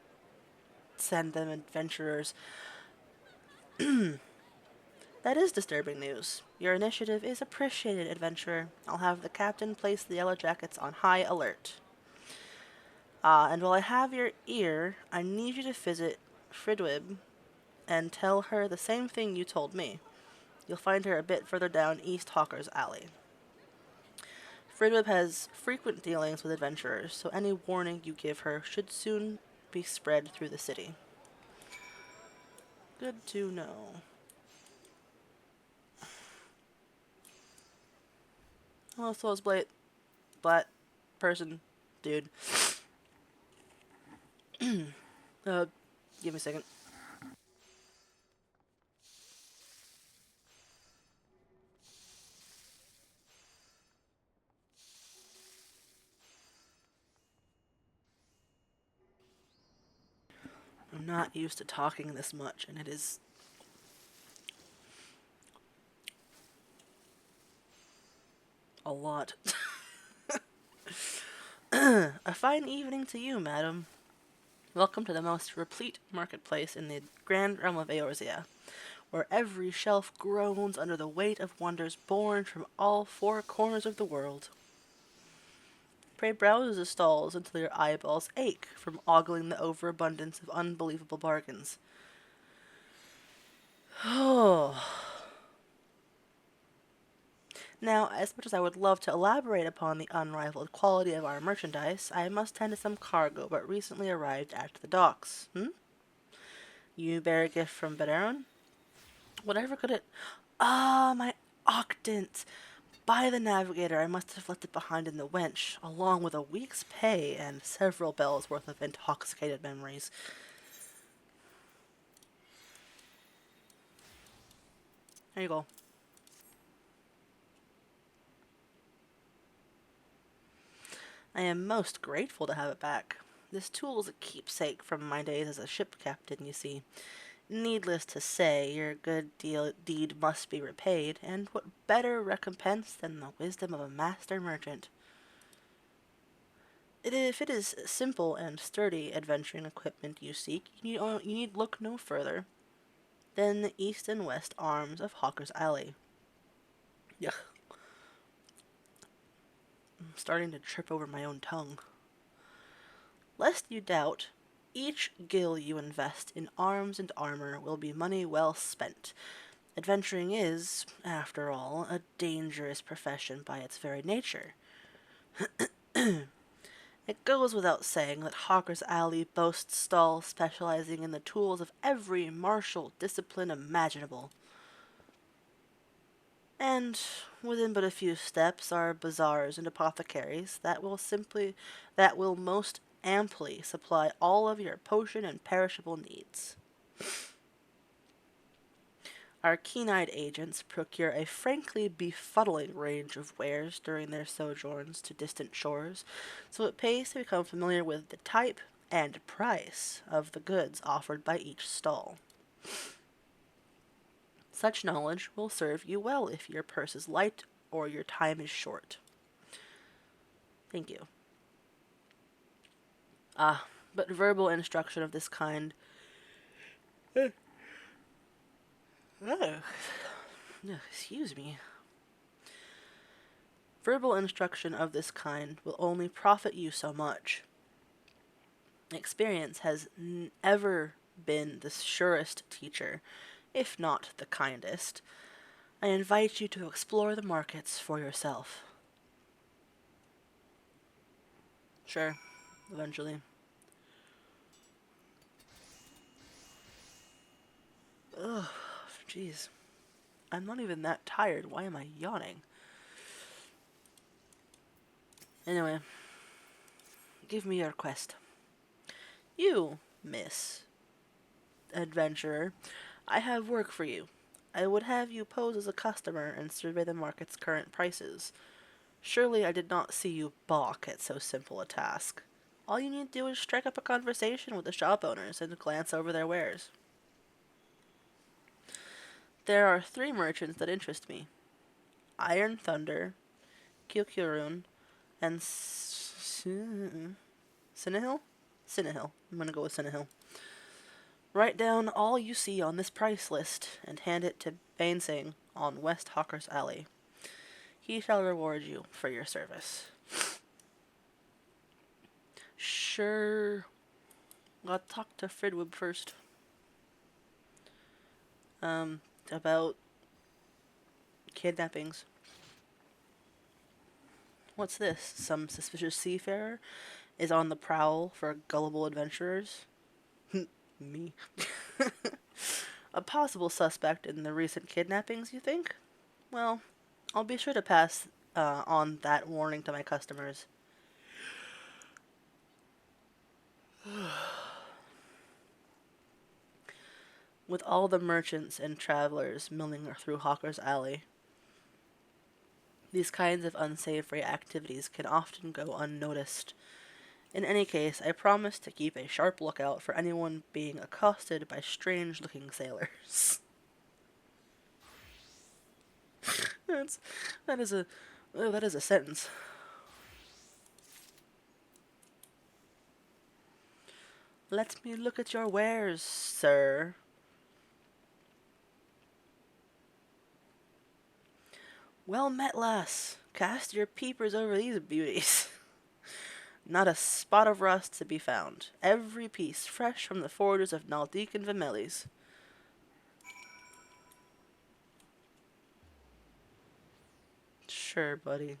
send them adventurers. That is disturbing news. Your initiative is appreciated, adventurer. I'll have the captain place the Yellow Jackets on high alert. And while I have your ear, I need you to visit Fridwib and tell her the same thing you told me. You'll find her a bit further down East Hawker's Alley. Fridwib has frequent dealings with adventurers, so any warning you give her should soon be spread through the city. Good to know. Oh, so is Blade. Black person. Dude. Give me a second. I'm not used to talking this much, and it is a lot. A fine evening to you, madam. Welcome to the most replete marketplace in the grand realm of Eorzea, where every shelf groans under the weight of wonders born from all four corners of the world. Pray browse the stalls until your eyeballs ache from ogling the overabundance of unbelievable bargains. Oh. Now, as much as I would love to elaborate upon the unrivaled quality of our merchandise, I must tend to some cargo but recently arrived at the docks. You bear a gift from Bedaron? Whatever could it... Ah, my octant! By the navigator, I must have left it behind in the wench, along with a week's pay and several bells worth of intoxicated memories. There you go. I am most grateful to have it back. This tool is a keepsake from my days as a ship captain, you see. Needless to say, your deed must be repaid, and what better recompense than the wisdom of a master merchant? If it is simple and sturdy adventuring equipment you seek, you need look no further than the east and west arms of Hawker's Alley. Yuck. I'm starting to trip over my own tongue. Lest you doubt, each gil you invest in arms and armor will be money well spent. Adventuring is, after all, a dangerous profession by its very nature. It goes without saying that Hawker's Alley boasts stalls specializing in the tools of every martial discipline imaginable. And within but a few steps are bazaars and apothecaries that will most amply supply all of your potion and perishable needs. Our keen-eyed agents procure a frankly befuddling range of wares during their sojourns to distant shores, so it pays to become familiar with the type and price of the goods offered by each stall. Such knowledge will serve you well if your purse is light or your time is short. Thank you. But verbal instruction of this kind... Oh, excuse me. Verbal instruction of this kind will only profit you so much. Experience has ever been the surest teacher, if not the kindest. I invite you to explore the markets for yourself. Sure, eventually. Ugh, jeez. I'm not even that tired. Why am I yawning? Anyway, give me your quest. You, Miss Adventurer, I have work for you. I would have you pose as a customer and survey the market's current prices. Surely I did not see you balk at so simple a task. All you need to do is strike up a conversation with the shop owners and glance over their wares. There are 3 merchants that interest me. Iron Thunder, Kilkurun, and Sinahil? Sinahil. I'm gonna go with Sinahil. Write down all you see on this price list and hand it to Bainsing on West Hawker's Alley. He shall reward you for your service. Sure. Gotta talk to Fridwib first. About kidnappings. What's this? Some suspicious seafarer is on the prowl for gullible adventurers? Me. A possible suspect in the recent kidnappings, you think? Well, I'll be sure to pass on that warning to my customers. With all the merchants and travelers milling through Hawker's Alley, these kinds of unsavory activities can often go unnoticed. In any case, I promise to keep a sharp lookout for anyone being accosted by strange-looking sailors. that is a sentence. Let me look at your wares, sir. Well met, lass. Cast your peepers over these beauties. Not a spot of rust to be found. Every piece fresh from the forges of Naldik and Vimelis. Sure, buddy.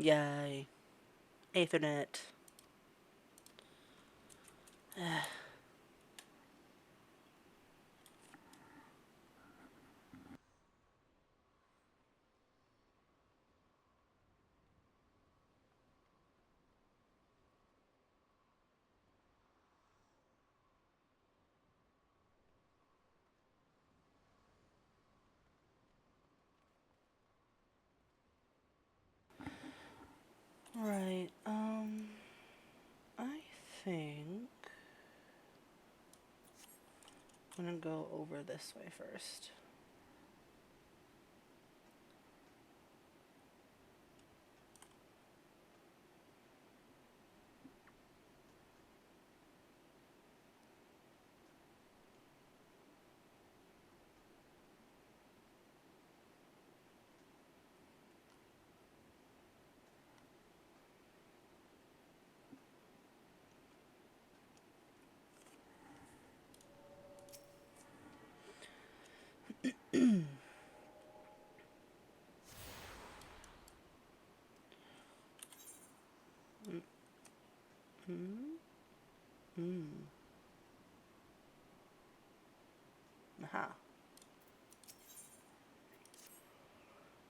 Yay. Ethernet. Right, I think I'm gonna go over this way first. Hmm? Hmm. Aha.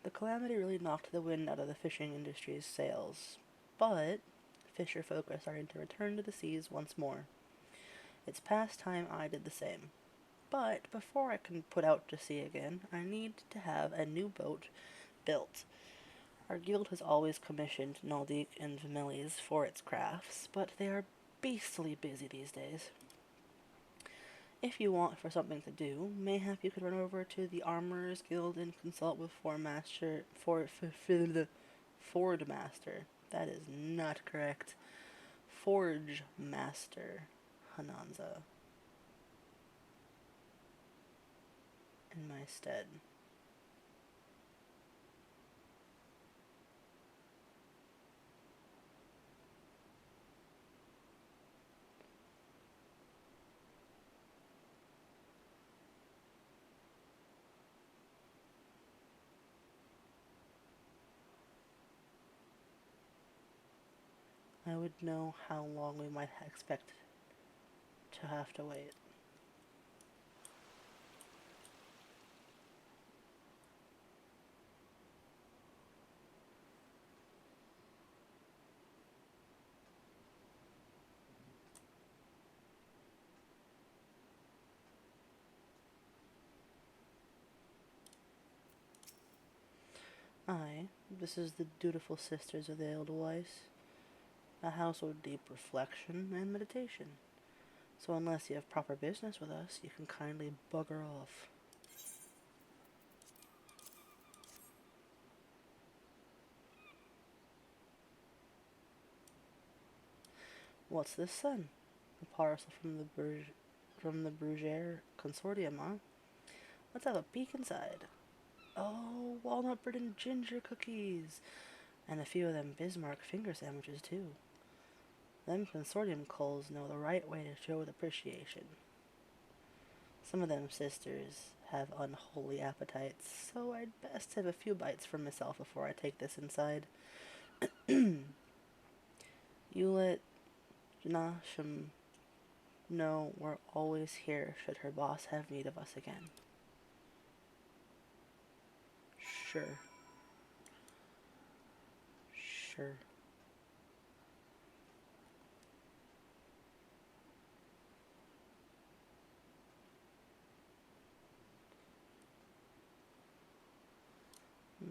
The calamity really knocked the wind out of the fishing industry's sails, but fisher folk are starting to return to the seas once more. It's past time I did the same. But before I can put out to sea again, I need to have a new boat built. Our guild has always commissioned Naldik and Vimeli's for its crafts, but they are beastly busy these days. If you want for something to do, mayhap you could run over to the Armorers Guild and consult with Ford Master. That is not correct. Forge Master Hananza in my stead. I would know how long we might expect to have to wait. Aye, this is the dutiful sisters of the Edelweiss, a house of deep reflection and meditation. So unless you have proper business with us, you can kindly bugger off. What's this then? A parcel from the Brugier Consortium, huh? Let's have a peek inside. Oh, walnut bread and ginger cookies, and a few of them Bismarck finger sandwiches too. Them consortium culls know the right way to show appreciation. Some of them sisters have unholy appetites, so I'd best have a few bites for myself before I take this inside. You let Janasham know we're always here should her boss have need of us again. Sure. Sure.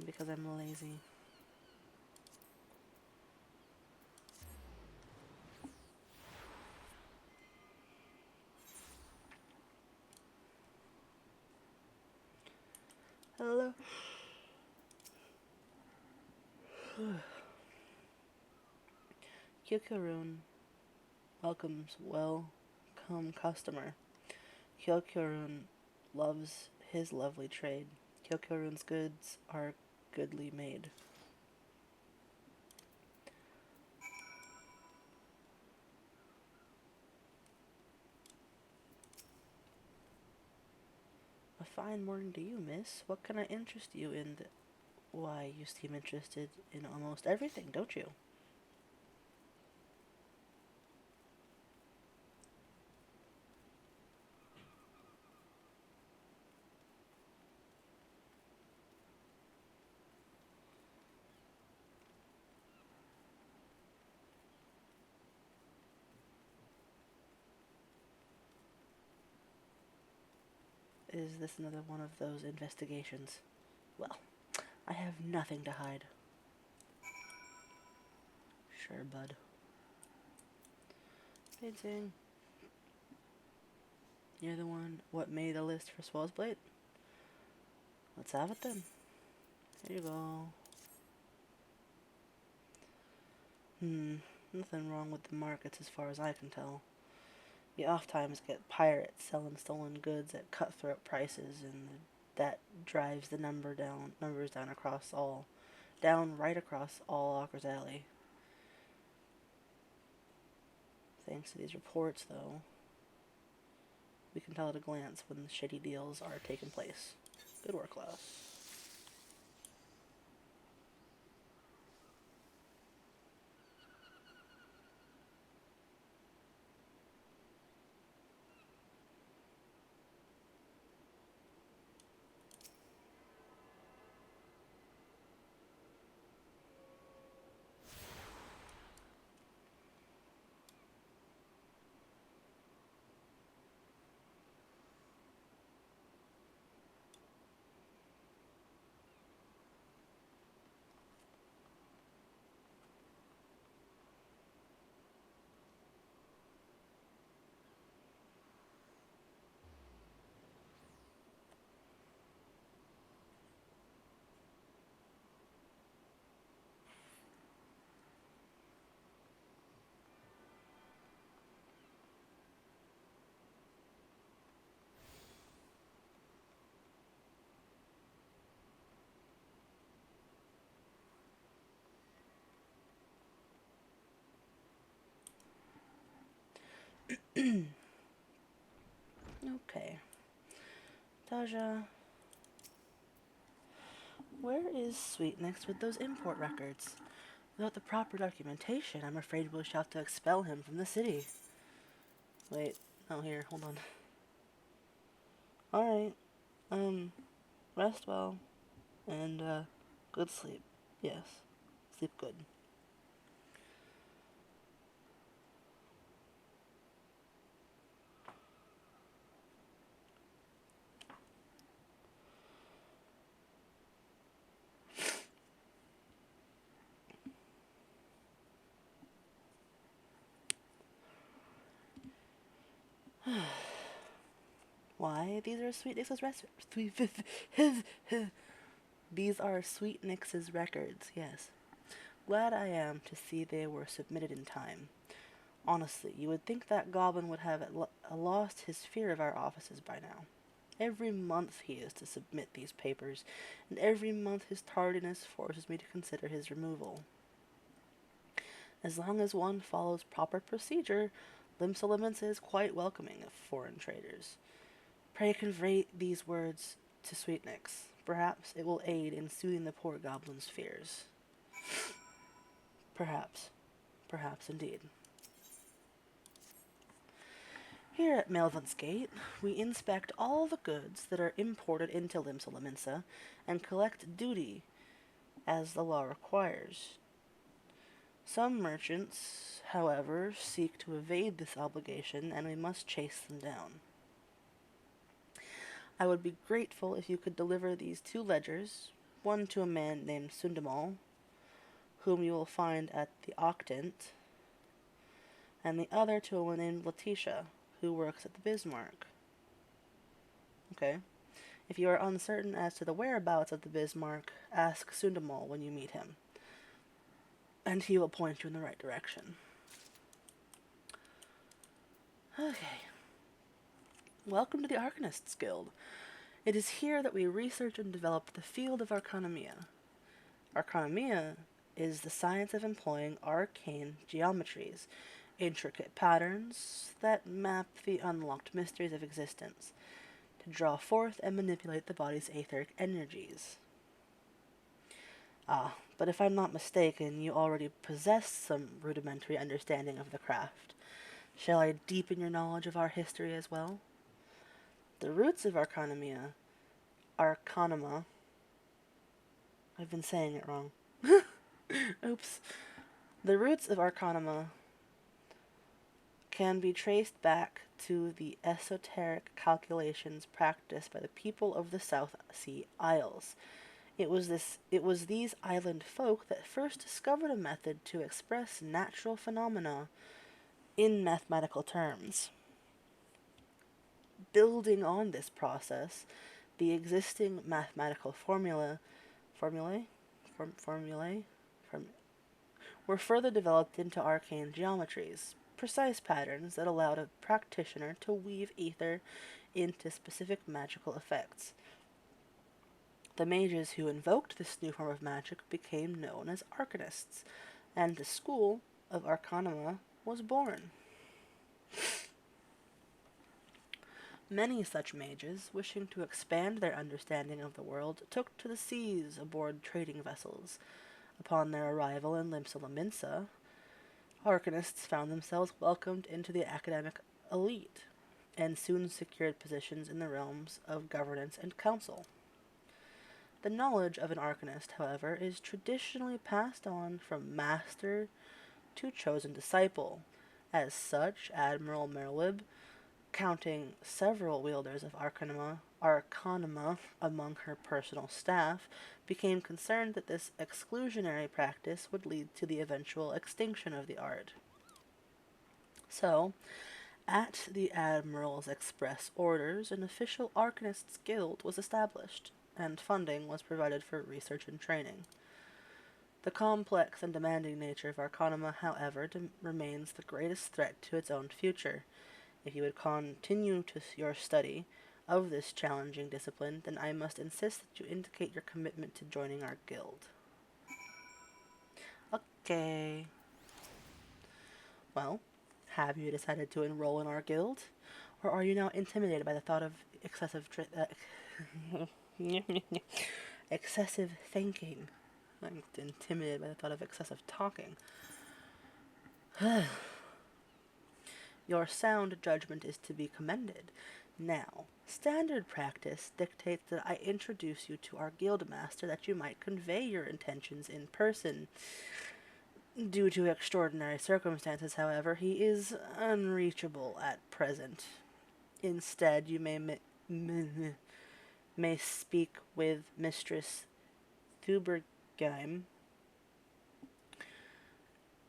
Because I'm lazy. Hello. Kyokurun welcomes welcome customer. Kyokurun loves his lovely trade. Kyokurun's goods are goodly made. A fine morning to you, miss. What can I interest you in Why, you seem interested in almost everything, don't you? Is this another one of those investigations? Well, I have nothing to hide. Sure, bud. Painting. You're the one what made the list for Swellsblade? Let's have it then. Here you go. Nothing wrong with the markets as far as I can tell. You oftentimes get pirates selling stolen goods at cutthroat prices, and that drives the numbers down right across all Ocker's Alley. Thanks to these reports, though, we can tell at a glance when the shady deals are taking place. Good work, Klaus. Okay. Taja, where is Sweetnix with those import records? Without the proper documentation, I'm afraid we'll have to expel him from the city. Wait, oh, here, hold on. Alright, rest well, and, good sleep. Yes, sleep good. Why, these are These are Sweet Nix's records, yes. Glad I am to see they were submitted in time. Honestly, you would think that goblin would have lost his fear of our offices by now. Every month he is to submit these papers, and every month his tardiness forces me to consider his removal. As long as one follows proper procedure, Limsalimens is quite welcoming of foreign traders. Pray convey these words to Sweetnix. Perhaps it will aid in soothing the poor goblin's fears. Perhaps. Perhaps indeed. Here at Melvin's Gate, we inspect all the goods that are imported into Limsa and collect duty as the law requires. Some merchants, however, seek to evade this obligation, and we must chase them down. I would be grateful if you could deliver these 2 ledgers, one to a man named Sundamal, whom you will find at the Octant, and the other to a woman named Letitia, who works at the Bismarck. Okay. If you are uncertain as to the whereabouts of the Bismarck, ask Sundamal when you meet him, and he will point you in the right direction. Okay. Welcome to the Arcanists Guild. It is here that we research and develop the field of Arcanomia. Arcanomia is the science of employing arcane geometries, intricate patterns that map the unlocked mysteries of existence, to draw forth and manipulate the body's etheric energies. Ah, but if I'm not mistaken, you already possess some rudimentary understanding of the craft. Shall I deepen your knowledge of our history as well? The roots of Arcanima, I've been saying it wrong. Oops. The roots of Arcanima can be traced back to the esoteric calculations practiced by the people of the South Sea Isles. It was these island folk that first discovered a method to express natural phenomena in mathematical terms. Building on this process, the existing mathematical formulae, formulae, form, were further developed into arcane geometries, precise patterns that allowed a practitioner to weave ether into specific magical effects. The mages who invoked this new form of magic became known as arcanists, and the school of Arcanima was born. Many such mages, wishing to expand their understanding of the world, took to the seas aboard trading vessels. Upon their arrival in Limsa, arcanists found themselves welcomed into the academic elite, and soon secured positions in the realms of governance and council. The knowledge of an arcanist, however, is traditionally passed on from master to chosen disciple. As such, Admiral Merlib, counting several wielders of Arcanima among her personal staff, became concerned that this exclusionary practice would lead to the eventual extinction of the art. So, at the Admiral's express orders, an official Arcanists Guild was established, and funding was provided for research and training. The complex and demanding nature of Arcanima, however, remains the greatest threat to its own future. If you would continue to your study of this challenging discipline, then I must insist that you indicate your commitment to joining our guild. Okay. Well, have you decided to enroll in our guild? Or are you now intimidated by the thought of excessive thinking? I'm intimidated by the thought of excessive talking. Your sound judgment is to be commended. Now, standard practice dictates that I introduce you to our guildmaster that you might convey your intentions in person. Due to extraordinary circumstances, however, he is unreachable at present. Instead, you may speak with Mistress Thubergeim.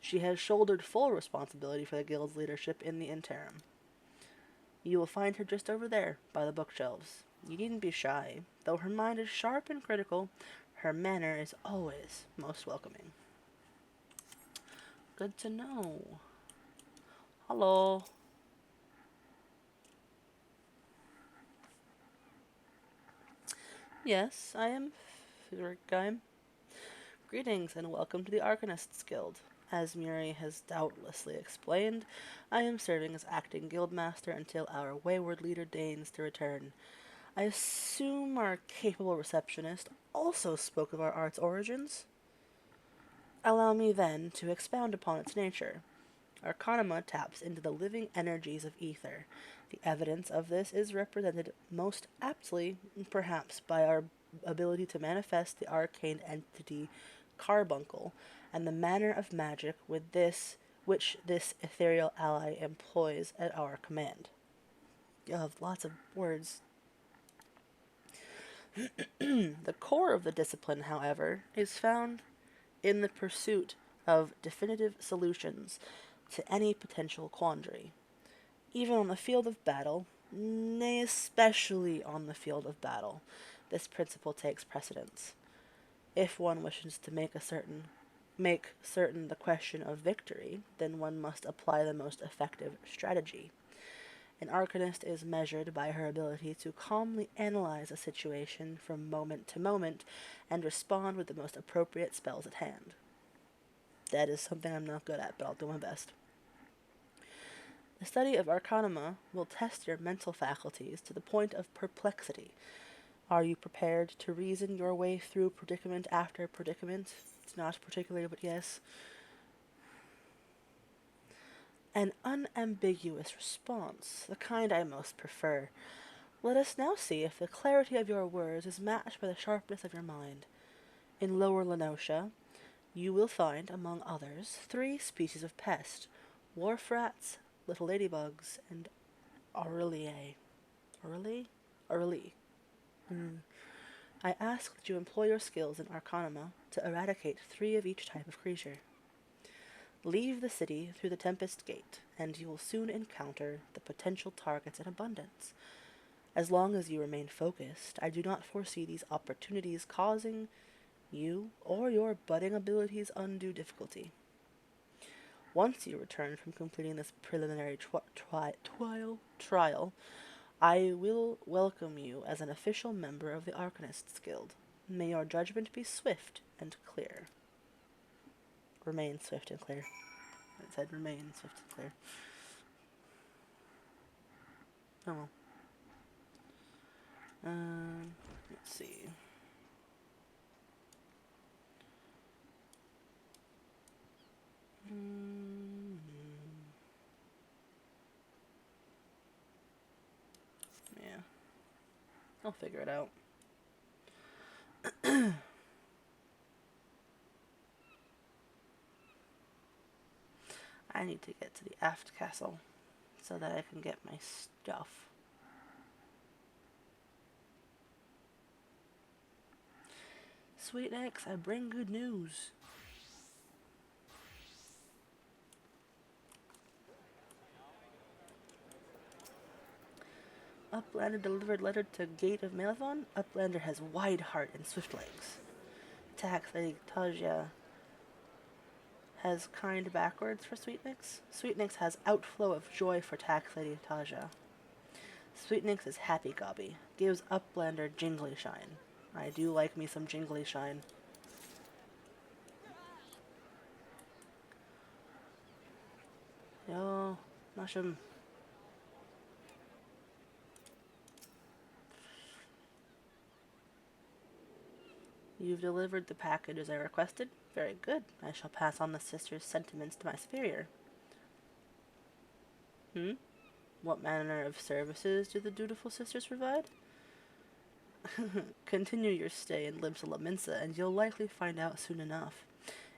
She has shouldered full responsibility for the guild's leadership in the interim. You will find her just over there, by the bookshelves. You needn't be shy. Though her mind is sharp and critical, her manner is always most welcoming. Good to know. Hello. Yes, I am Thubergeim. Greetings and welcome to the Arcanists Guild. As Murray has doubtlessly explained, I am serving as acting guildmaster until our wayward leader deigns to return. I assume our capable receptionist also spoke of our art's origins? Allow me, then, to expound upon its nature. Arcanima taps into the living energies of ether. The evidence of this is represented most aptly, perhaps, by our ability to manifest the arcane entity carbuncle, and the manner of magic which this ethereal ally employs at our command. You have lots of words. The core of the discipline, however, is found in the pursuit of definitive solutions to any potential quandary. Even on the field of battle, nay, especially on the field of battle, this principle takes precedence. If one wishes to make certain the question of victory, then one must apply the most effective strategy. An arcanist is measured by her ability to calmly analyze a situation from moment to moment and respond with the most appropriate spells at hand. That is something I'm not good at, but I'll do my best. The study of Arcanima will test your mental faculties to the point of perplexity. Are you prepared to reason your way through predicament after predicament? It's not particularly, but yes. An unambiguous response, the kind I most prefer. Let us now see if the clarity of your words is matched by the sharpness of your mind. In Lower Lenosha, you will find, among others, 3 species of pest: wharf rats, little ladybugs, and Aurelie. Aurelie? Aurelie. I ask that you employ your skills in Arcanima to eradicate 3 of each type of creature. Leave the city through the Tempest Gate, and you will soon encounter the potential targets in abundance. As long as you remain focused, I do not foresee these opportunities causing you or your budding abilities undue difficulty. Once you return from completing this preliminary trial, I will welcome you as an official member of the Arcanists Guild. May your judgment be swift and clear. Remain swift and clear. It said remain swift and clear. Oh well. Let's see. Yeah. I'll figure it out. I need to get to the aft castle so that I can get my stuff. Sweet X, I bring good news. Uplander delivered letter to Gate of Malethon. Uplander has wide heart and swift legs. Tax Lady Tajia has kind backwards for Sweetnix. Sweetnix has outflow of joy for Tax Lady Tajia. Sweetnix is happy gobby. Gives Uplander jingly shine. I do like me some jingly shine. Yo, mushroom. You've delivered the package as I requested. Very good. I shall pass on the sister's sentiments to my superior. What manner of services do the dutiful sisters provide? Continue your stay in Limsa Laminsa, and you'll likely find out soon enough.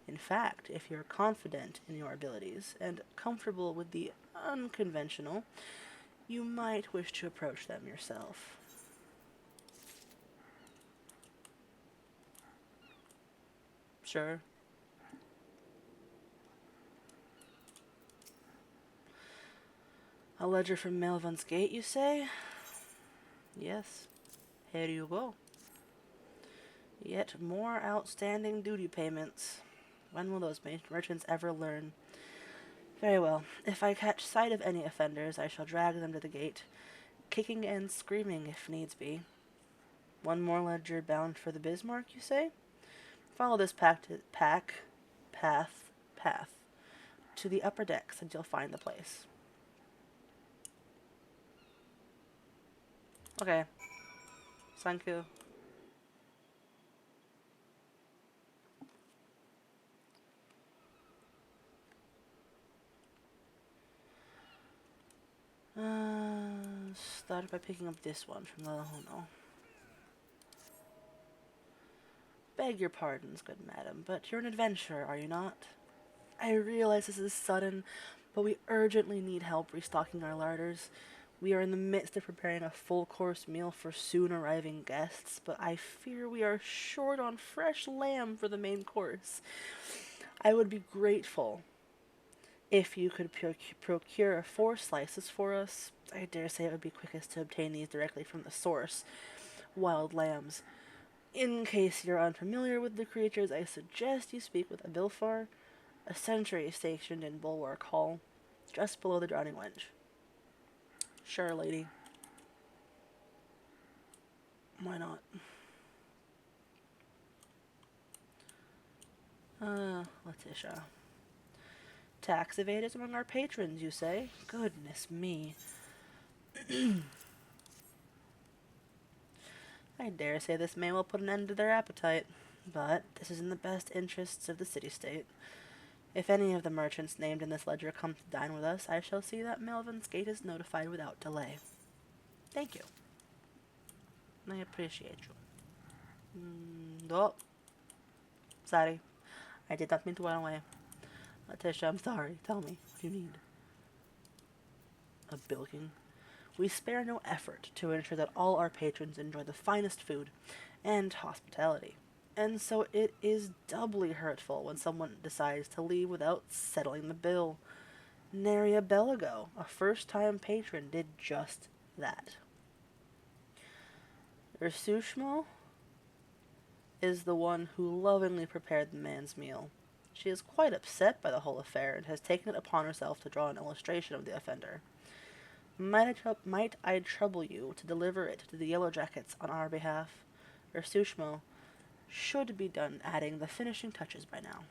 In fact, if you're confident in your abilities and comfortable with the unconventional, you might wish to approach them yourself. Sure. A ledger from Melvin's Gate, you say? Yes. Here you go. Yet more outstanding duty payments. When will those merchants ever learn? Very well. If I catch sight of any offenders, I shall drag them to the gate, kicking and screaming if needs be. One more ledger bound for the Bismarck, you say? Follow this path to the upper decks, and you'll find the place. Okay. Thank you. Started by picking up this one from the Lahono. Beg your pardons, good madam, but you're an adventurer, are you not? I realize this is sudden, but we urgently need help restocking our larders. We are in the midst of preparing a full-course meal for soon-arriving guests, but I fear we are short on fresh lamb for the main course. I would be grateful if you could procure 4 slices for us. I dare say it would be quickest to obtain these directly from the source, wild lambs. In case you're unfamiliar with the creatures, I suggest you speak with Abilfar, a sentry stationed in Bulwark Hall, just below the Drowning Wench. Sure, lady. Why not? Letitia. Tax evaders among our patrons, you say? Goodness me. I dare say this may well put an end to their appetite, but this is in the best interests of the city-state. If any of the merchants named in this ledger come to dine with us, I shall see that Melvin's Gate is notified without delay. Thank you. I appreciate you. Oh, sorry. I did not mean to run away. Letitia, I'm sorry. Tell me, what do you need? A bilking? We spare no effort to ensure that all our patrons enjoy the finest food and hospitality. And so it is doubly hurtful when someone decides to leave without settling the bill. Nary a Belago, a first-time patron, did just that. Ursushmo is the one who lovingly prepared the man's meal. She is quite upset by the whole affair and has taken it upon herself to draw an illustration of the offender. Might I trouble you to deliver it to the Yellow Jackets on our behalf? Ursushmo should be done adding the finishing touches by now.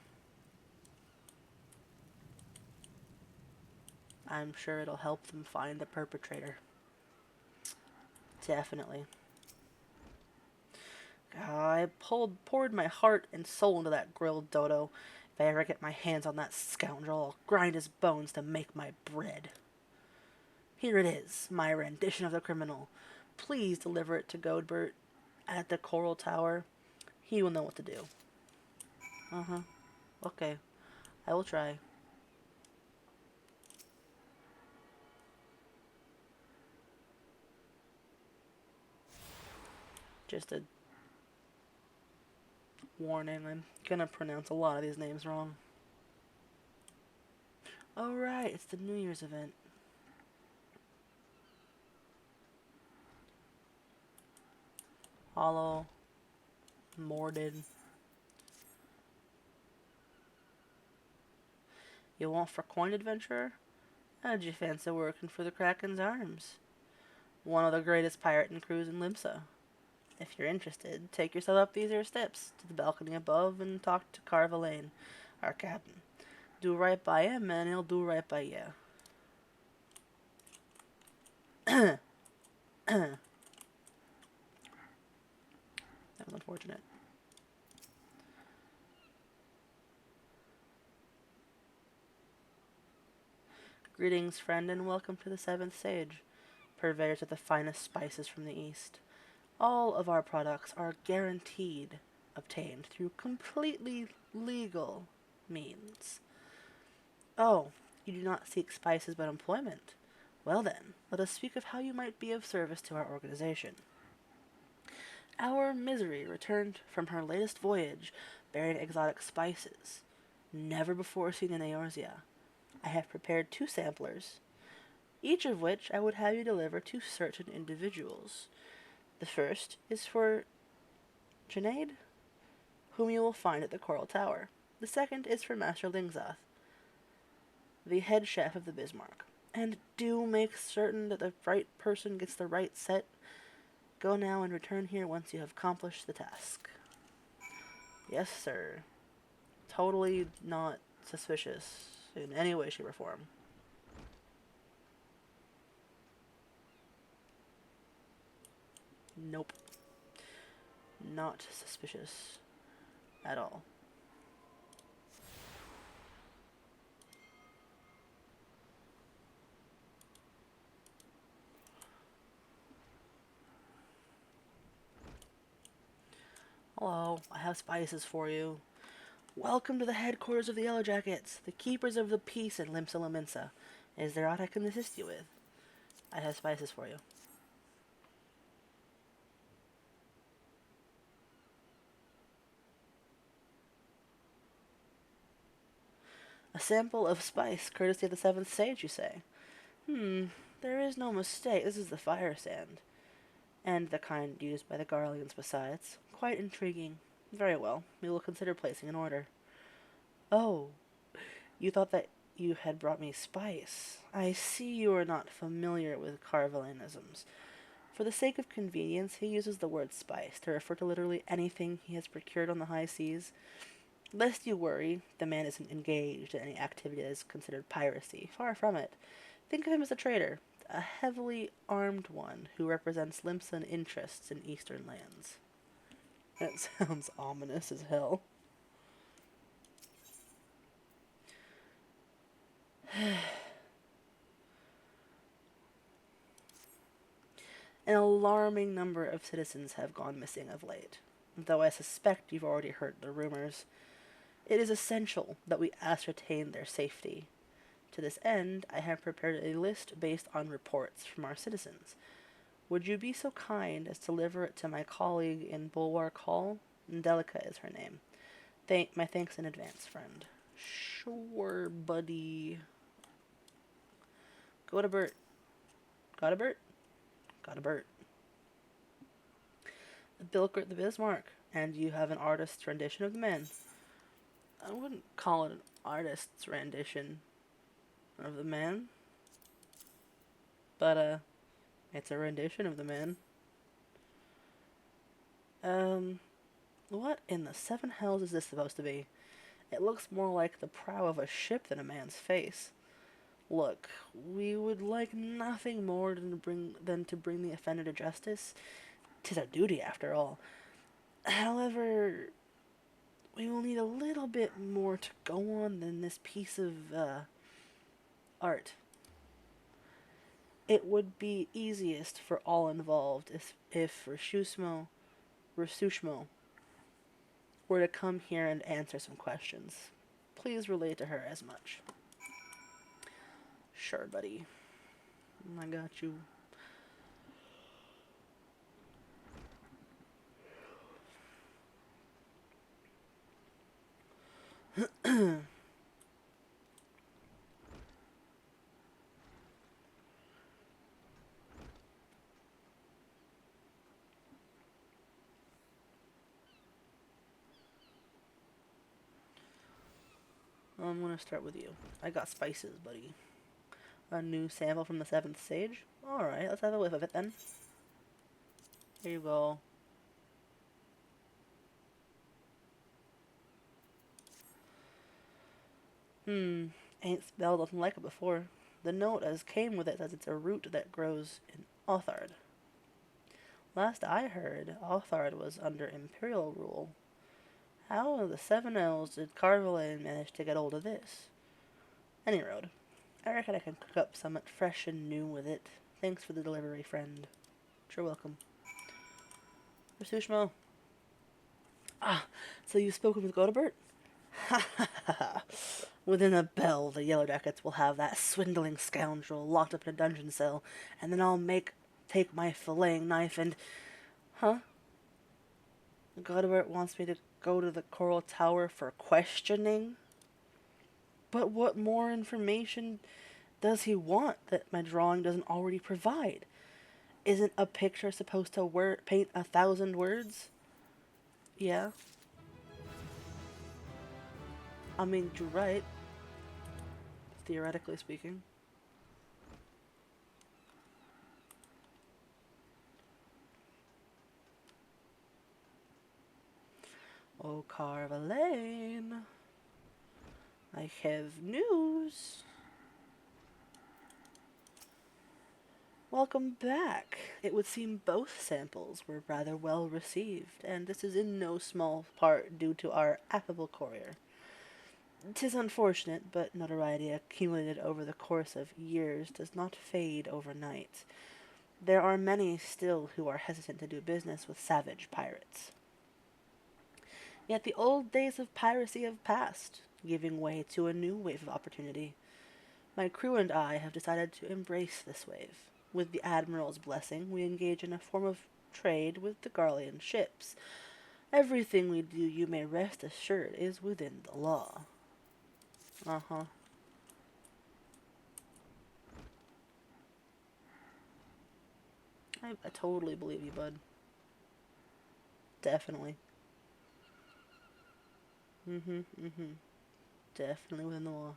I'm sure it'll help them find the perpetrator. Definitely. I poured my heart and soul into that grilled dodo. If I ever get my hands on that scoundrel, I'll grind his bones to make my bread. Here it is, my rendition of the criminal. Please deliver it to Godbert at the Coral Tower. He will know what to do. Uh-huh. Okay. I will try. Just a warning, I'm gonna pronounce a lot of these names wrong. Oh right, it's the New Year's event. Hollow. Mordid. You want for coin, adventurer? How'd you fancy working for the Kraken's Arms? One of the greatest pirating crews in Limsa. If you're interested, take yourself up these here steps to the balcony above and talk to Carvalane, our captain. Do right by him and he'll do right by you. That was unfortunate. Greetings, friend, and welcome to the Seventh Sage, purveyors of the finest spices from the East. All of our products are guaranteed obtained through completely legal means. Oh, you do not seek spices but employment. Well then, let us speak of how you might be of service to our organization. Our Misery returned from her latest voyage bearing exotic spices, never before seen in Eorzea. I have prepared 2 samplers, each of which I would have you deliver to certain individuals. The first is for Junaid, whom you will find at the Coral Tower. The second is for Master Lingzath, the head chef of the Bismarck. And do make certain that the right person gets the right set. Go now and return here once you have accomplished the task. Yes, sir. Totally not suspicious in any way, shape, or form. Nope. Not suspicious at all. Hello, I have spices for you. Welcome to the headquarters of the Yellow Jackets, the keepers of the peace in Limsa Lominsa. Is there aught I can assist you with? I have spices for you. A sample of spice, courtesy of the Seventh Sage, you say? There is no mistake. This is the fire sand. And the kind used by the Garleans besides. Quite intriguing. Very well. We will consider placing an order. Oh, you thought that you had brought me spice. I see you are not familiar with Carvalanisms. For the sake of convenience, he uses the word spice to refer to literally anything he has procured on the high seas. Lest you worry, the man isn't engaged in any activity that is considered piracy. Far from it. Think of him as a trader, a heavily armed one who represents Limson interests in eastern lands. That sounds ominous as hell. An alarming number of citizens have gone missing of late, though I suspect you've already heard the rumors. It is essential that we ascertain their safety. To this end, I have prepared a list based on reports from our citizens. Would you be so kind as to deliver it to my colleague in Bulwark Hall? Delica is her name. My thanks in advance, friend. Sure, buddy. Go to Bert. Got a Bert? Got a Bert. Bilkert the Bismarck, and you have an artist's rendition of the man. I wouldn't call it an artist's rendition of the man, but it's a rendition of the man. What in the seven hells is this supposed to be? It looks more like the prow of a ship than a man's face. Look, we would like nothing more than to bring the offender to justice. 'Tis our duty, after all. However, we will need a little bit more to go on than this piece of art. It would be easiest for all involved if Rasushmo were to come here and answer some questions. Please relay to her as much. Sure, buddy. I got you. I'm gonna start with you. I got spices, buddy. A new sample from the seventh sage? Alright, let's have a whiff of it then. Here you go. Ain't smelled nothing like it before. The note as came with it says it's a root that grows in Othard. Last I heard, Othard was under Imperial rule. How the seven elves did Carvalane manage to get hold of this? Any road. I reckon I can cook up something fresh and new with it. Thanks for the delivery, friend. Sure welcome. Rasushmo. Ah, so you've spoken with Godebert? Ha ha ha. Within a bell, the Yellow Jackets will have that swindling scoundrel locked up in a dungeon cell, and then I'll take my filleting knife and... Huh? Godebert wants me to go to the Coral Tower for questioning? But what more information does he want that my drawing doesn't already provide? Isn't a picture supposed to paint 1,000 words? Yeah. I mean, you're right. Theoretically speaking. Oh, Carvalane. I have news. Welcome back. It would seem both samples were rather well received, and this is in no small part due to our affable courier. 'Tis unfortunate, but notoriety accumulated over the course of years does not fade overnight. There are many still who are hesitant to do business with savage pirates. Yet the old days of piracy have passed, giving way to a new wave of opportunity. My crew and I have decided to embrace this wave. With the Admiral's blessing, we engage in a form of trade with the Garlean ships. Everything we do, you may rest assured, is within the law. Uh-huh. I totally believe you, bud. Definitely. Mm-hmm. Definitely within the law.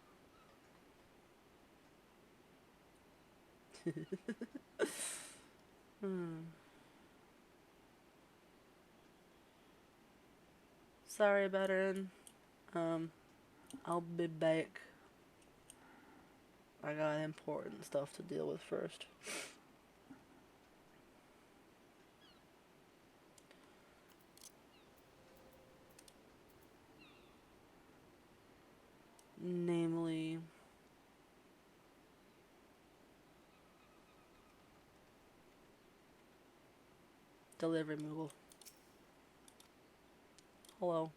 Sorry about it. I'll be back. I got important stuff to deal with first. Namely, delivery Moogle. Hello.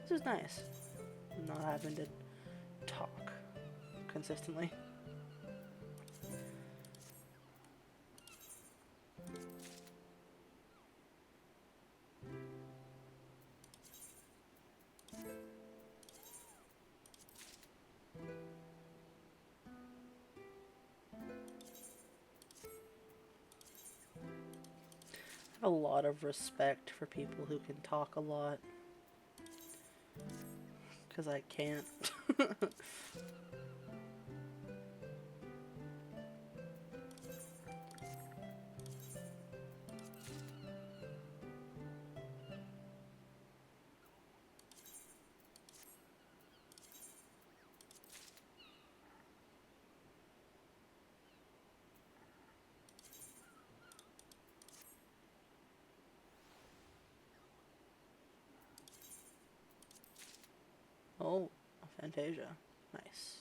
This is nice. Not having to talk consistently. I have a lot of respect for people who can talk a lot. Because I can't. Oh, Fantasia. Nice.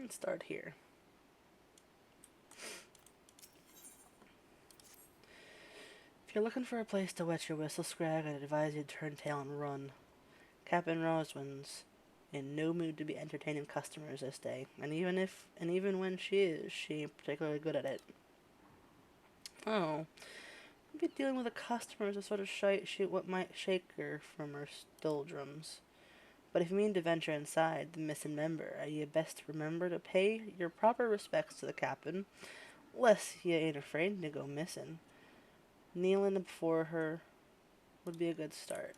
Let's start here. you're looking for a place to wet your whistle, Scrag, I'd advise you turn tail and run. Captain Roswin's in no mood to be entertaining customers this day, and even when she is, she ain't particularly good at it. Oh, maybe dealing with a customer is a sort of shoot what might shake her from her doldrums. But if you mean to venture inside the missing member, you best remember to pay your proper respects to the captain, lest you ain't afraid to go missing. Kneeling before her would be a good start.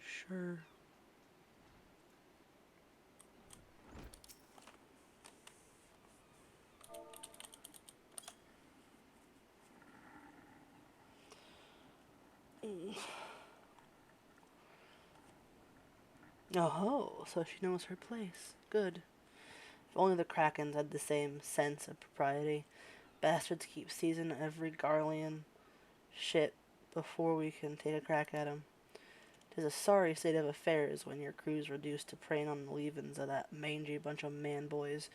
Sure. Oh, so she knows her place. Good. If only the Krakens had the same sense of propriety. Bastards keep seizing every Garlean ship before we can take a crack at 'em. 'Tis a sorry state of affairs when your crew's reduced to preying on the leavings of that mangy bunch of man-boys.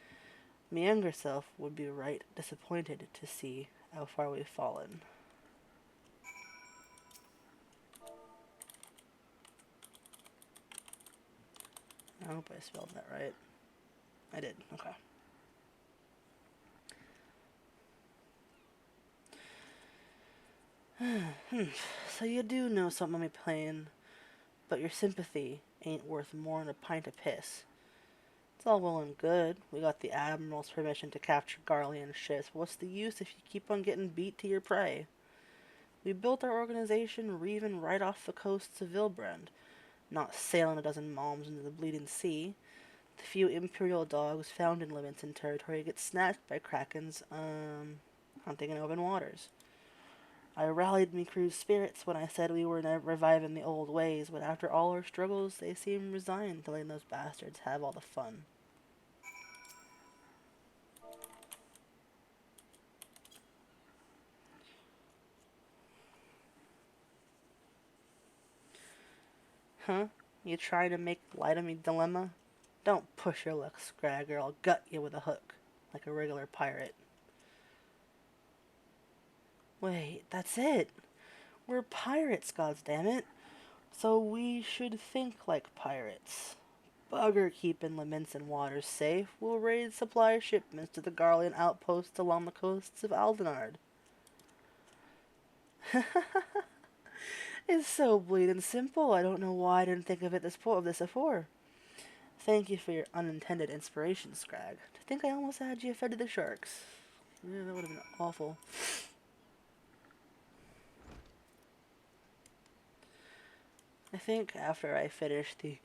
Me younger self would be right disappointed to see how far we've fallen. I hope I spelled that right. I did. Okay. So you do know something on me playing, but your sympathy ain't worth more'n a pint of piss. It's all well and good. We got the Admiral's permission to capture Garlean ships, but what's the use if you keep on getting beat to your prey? We built our organization reeving right off the coasts of Vilbrand, not sailing a dozen malms into the bleeding sea. The few Imperial dogs found in Levinson territory get snatched by Krakens, hunting in open waters. I rallied me crew's spirits when I said we were reviving the old ways, but after all our struggles, they seem resigned to letting those bastards have all the fun. Huh? You trying to make light of me dilemma? Don't push your luck, Scrag, or I'll gut you with a hook, like a regular pirate. Wait, that's it. We're pirates, goddammit. So we should think like pirates. Bugger keeping Leminson waters safe. We'll raid supply shipments to the Garlean outposts along the coasts of Aldenard. It's so bleeding simple. I don't know why I didn't think of this before. Thank you for your unintended inspiration, Scrag. To think I almost had you fed to the sharks. Yeah, that would have been awful. I think after I finish the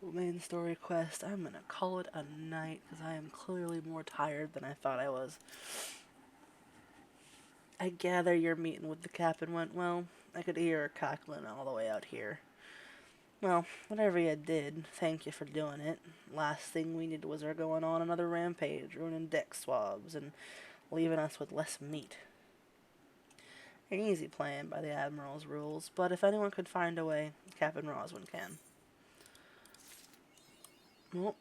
main story quest, I'm gonna call it a night because I am clearly more tired than I thought I was. I gather your meeting with the captain went well. I could hear her cackling all the way out here. Well, whatever you did, thank you for doing it. Last thing we needed was her going on another rampage, ruining deck swabs and leaving us with less meat. An easy plan by the Admiral's rules, but if anyone could find a way, Captain Roswin can. Well,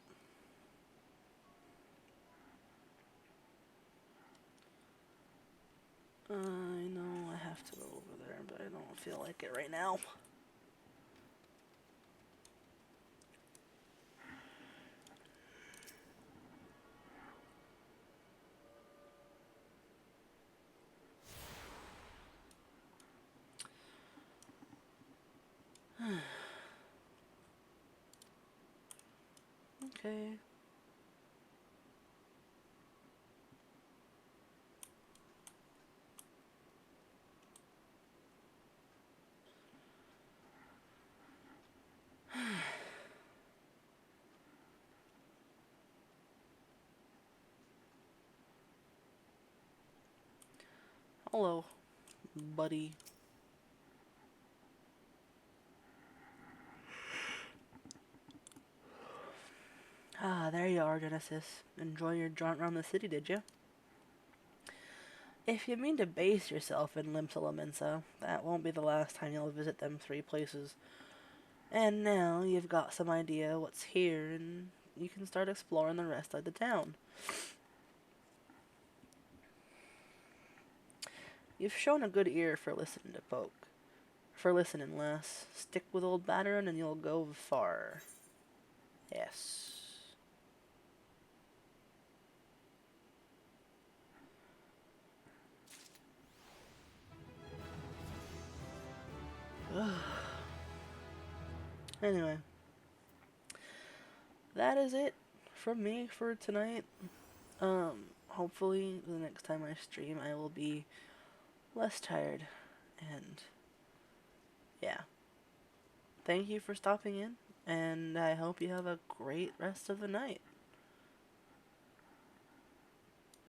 I know I have to go over there, but I don't feel like it right now. Okay. Hello, buddy. Ah, there you are, Genesis. Enjoy your jaunt around the city, did you? If you mean to base yourself in Limsa, that won't be the last time you'll visit them three places. And now you've got some idea what's here, and you can start exploring the rest of the town. You've shown a good ear for listening to folk. For listening, lass. Stick with old Batterin and you'll go far. Yes. Anyway, that is it from me for tonight. Hopefully the next time I stream I will be less tired. And yeah. Thank you for stopping in, and I hope you have a great rest of the night.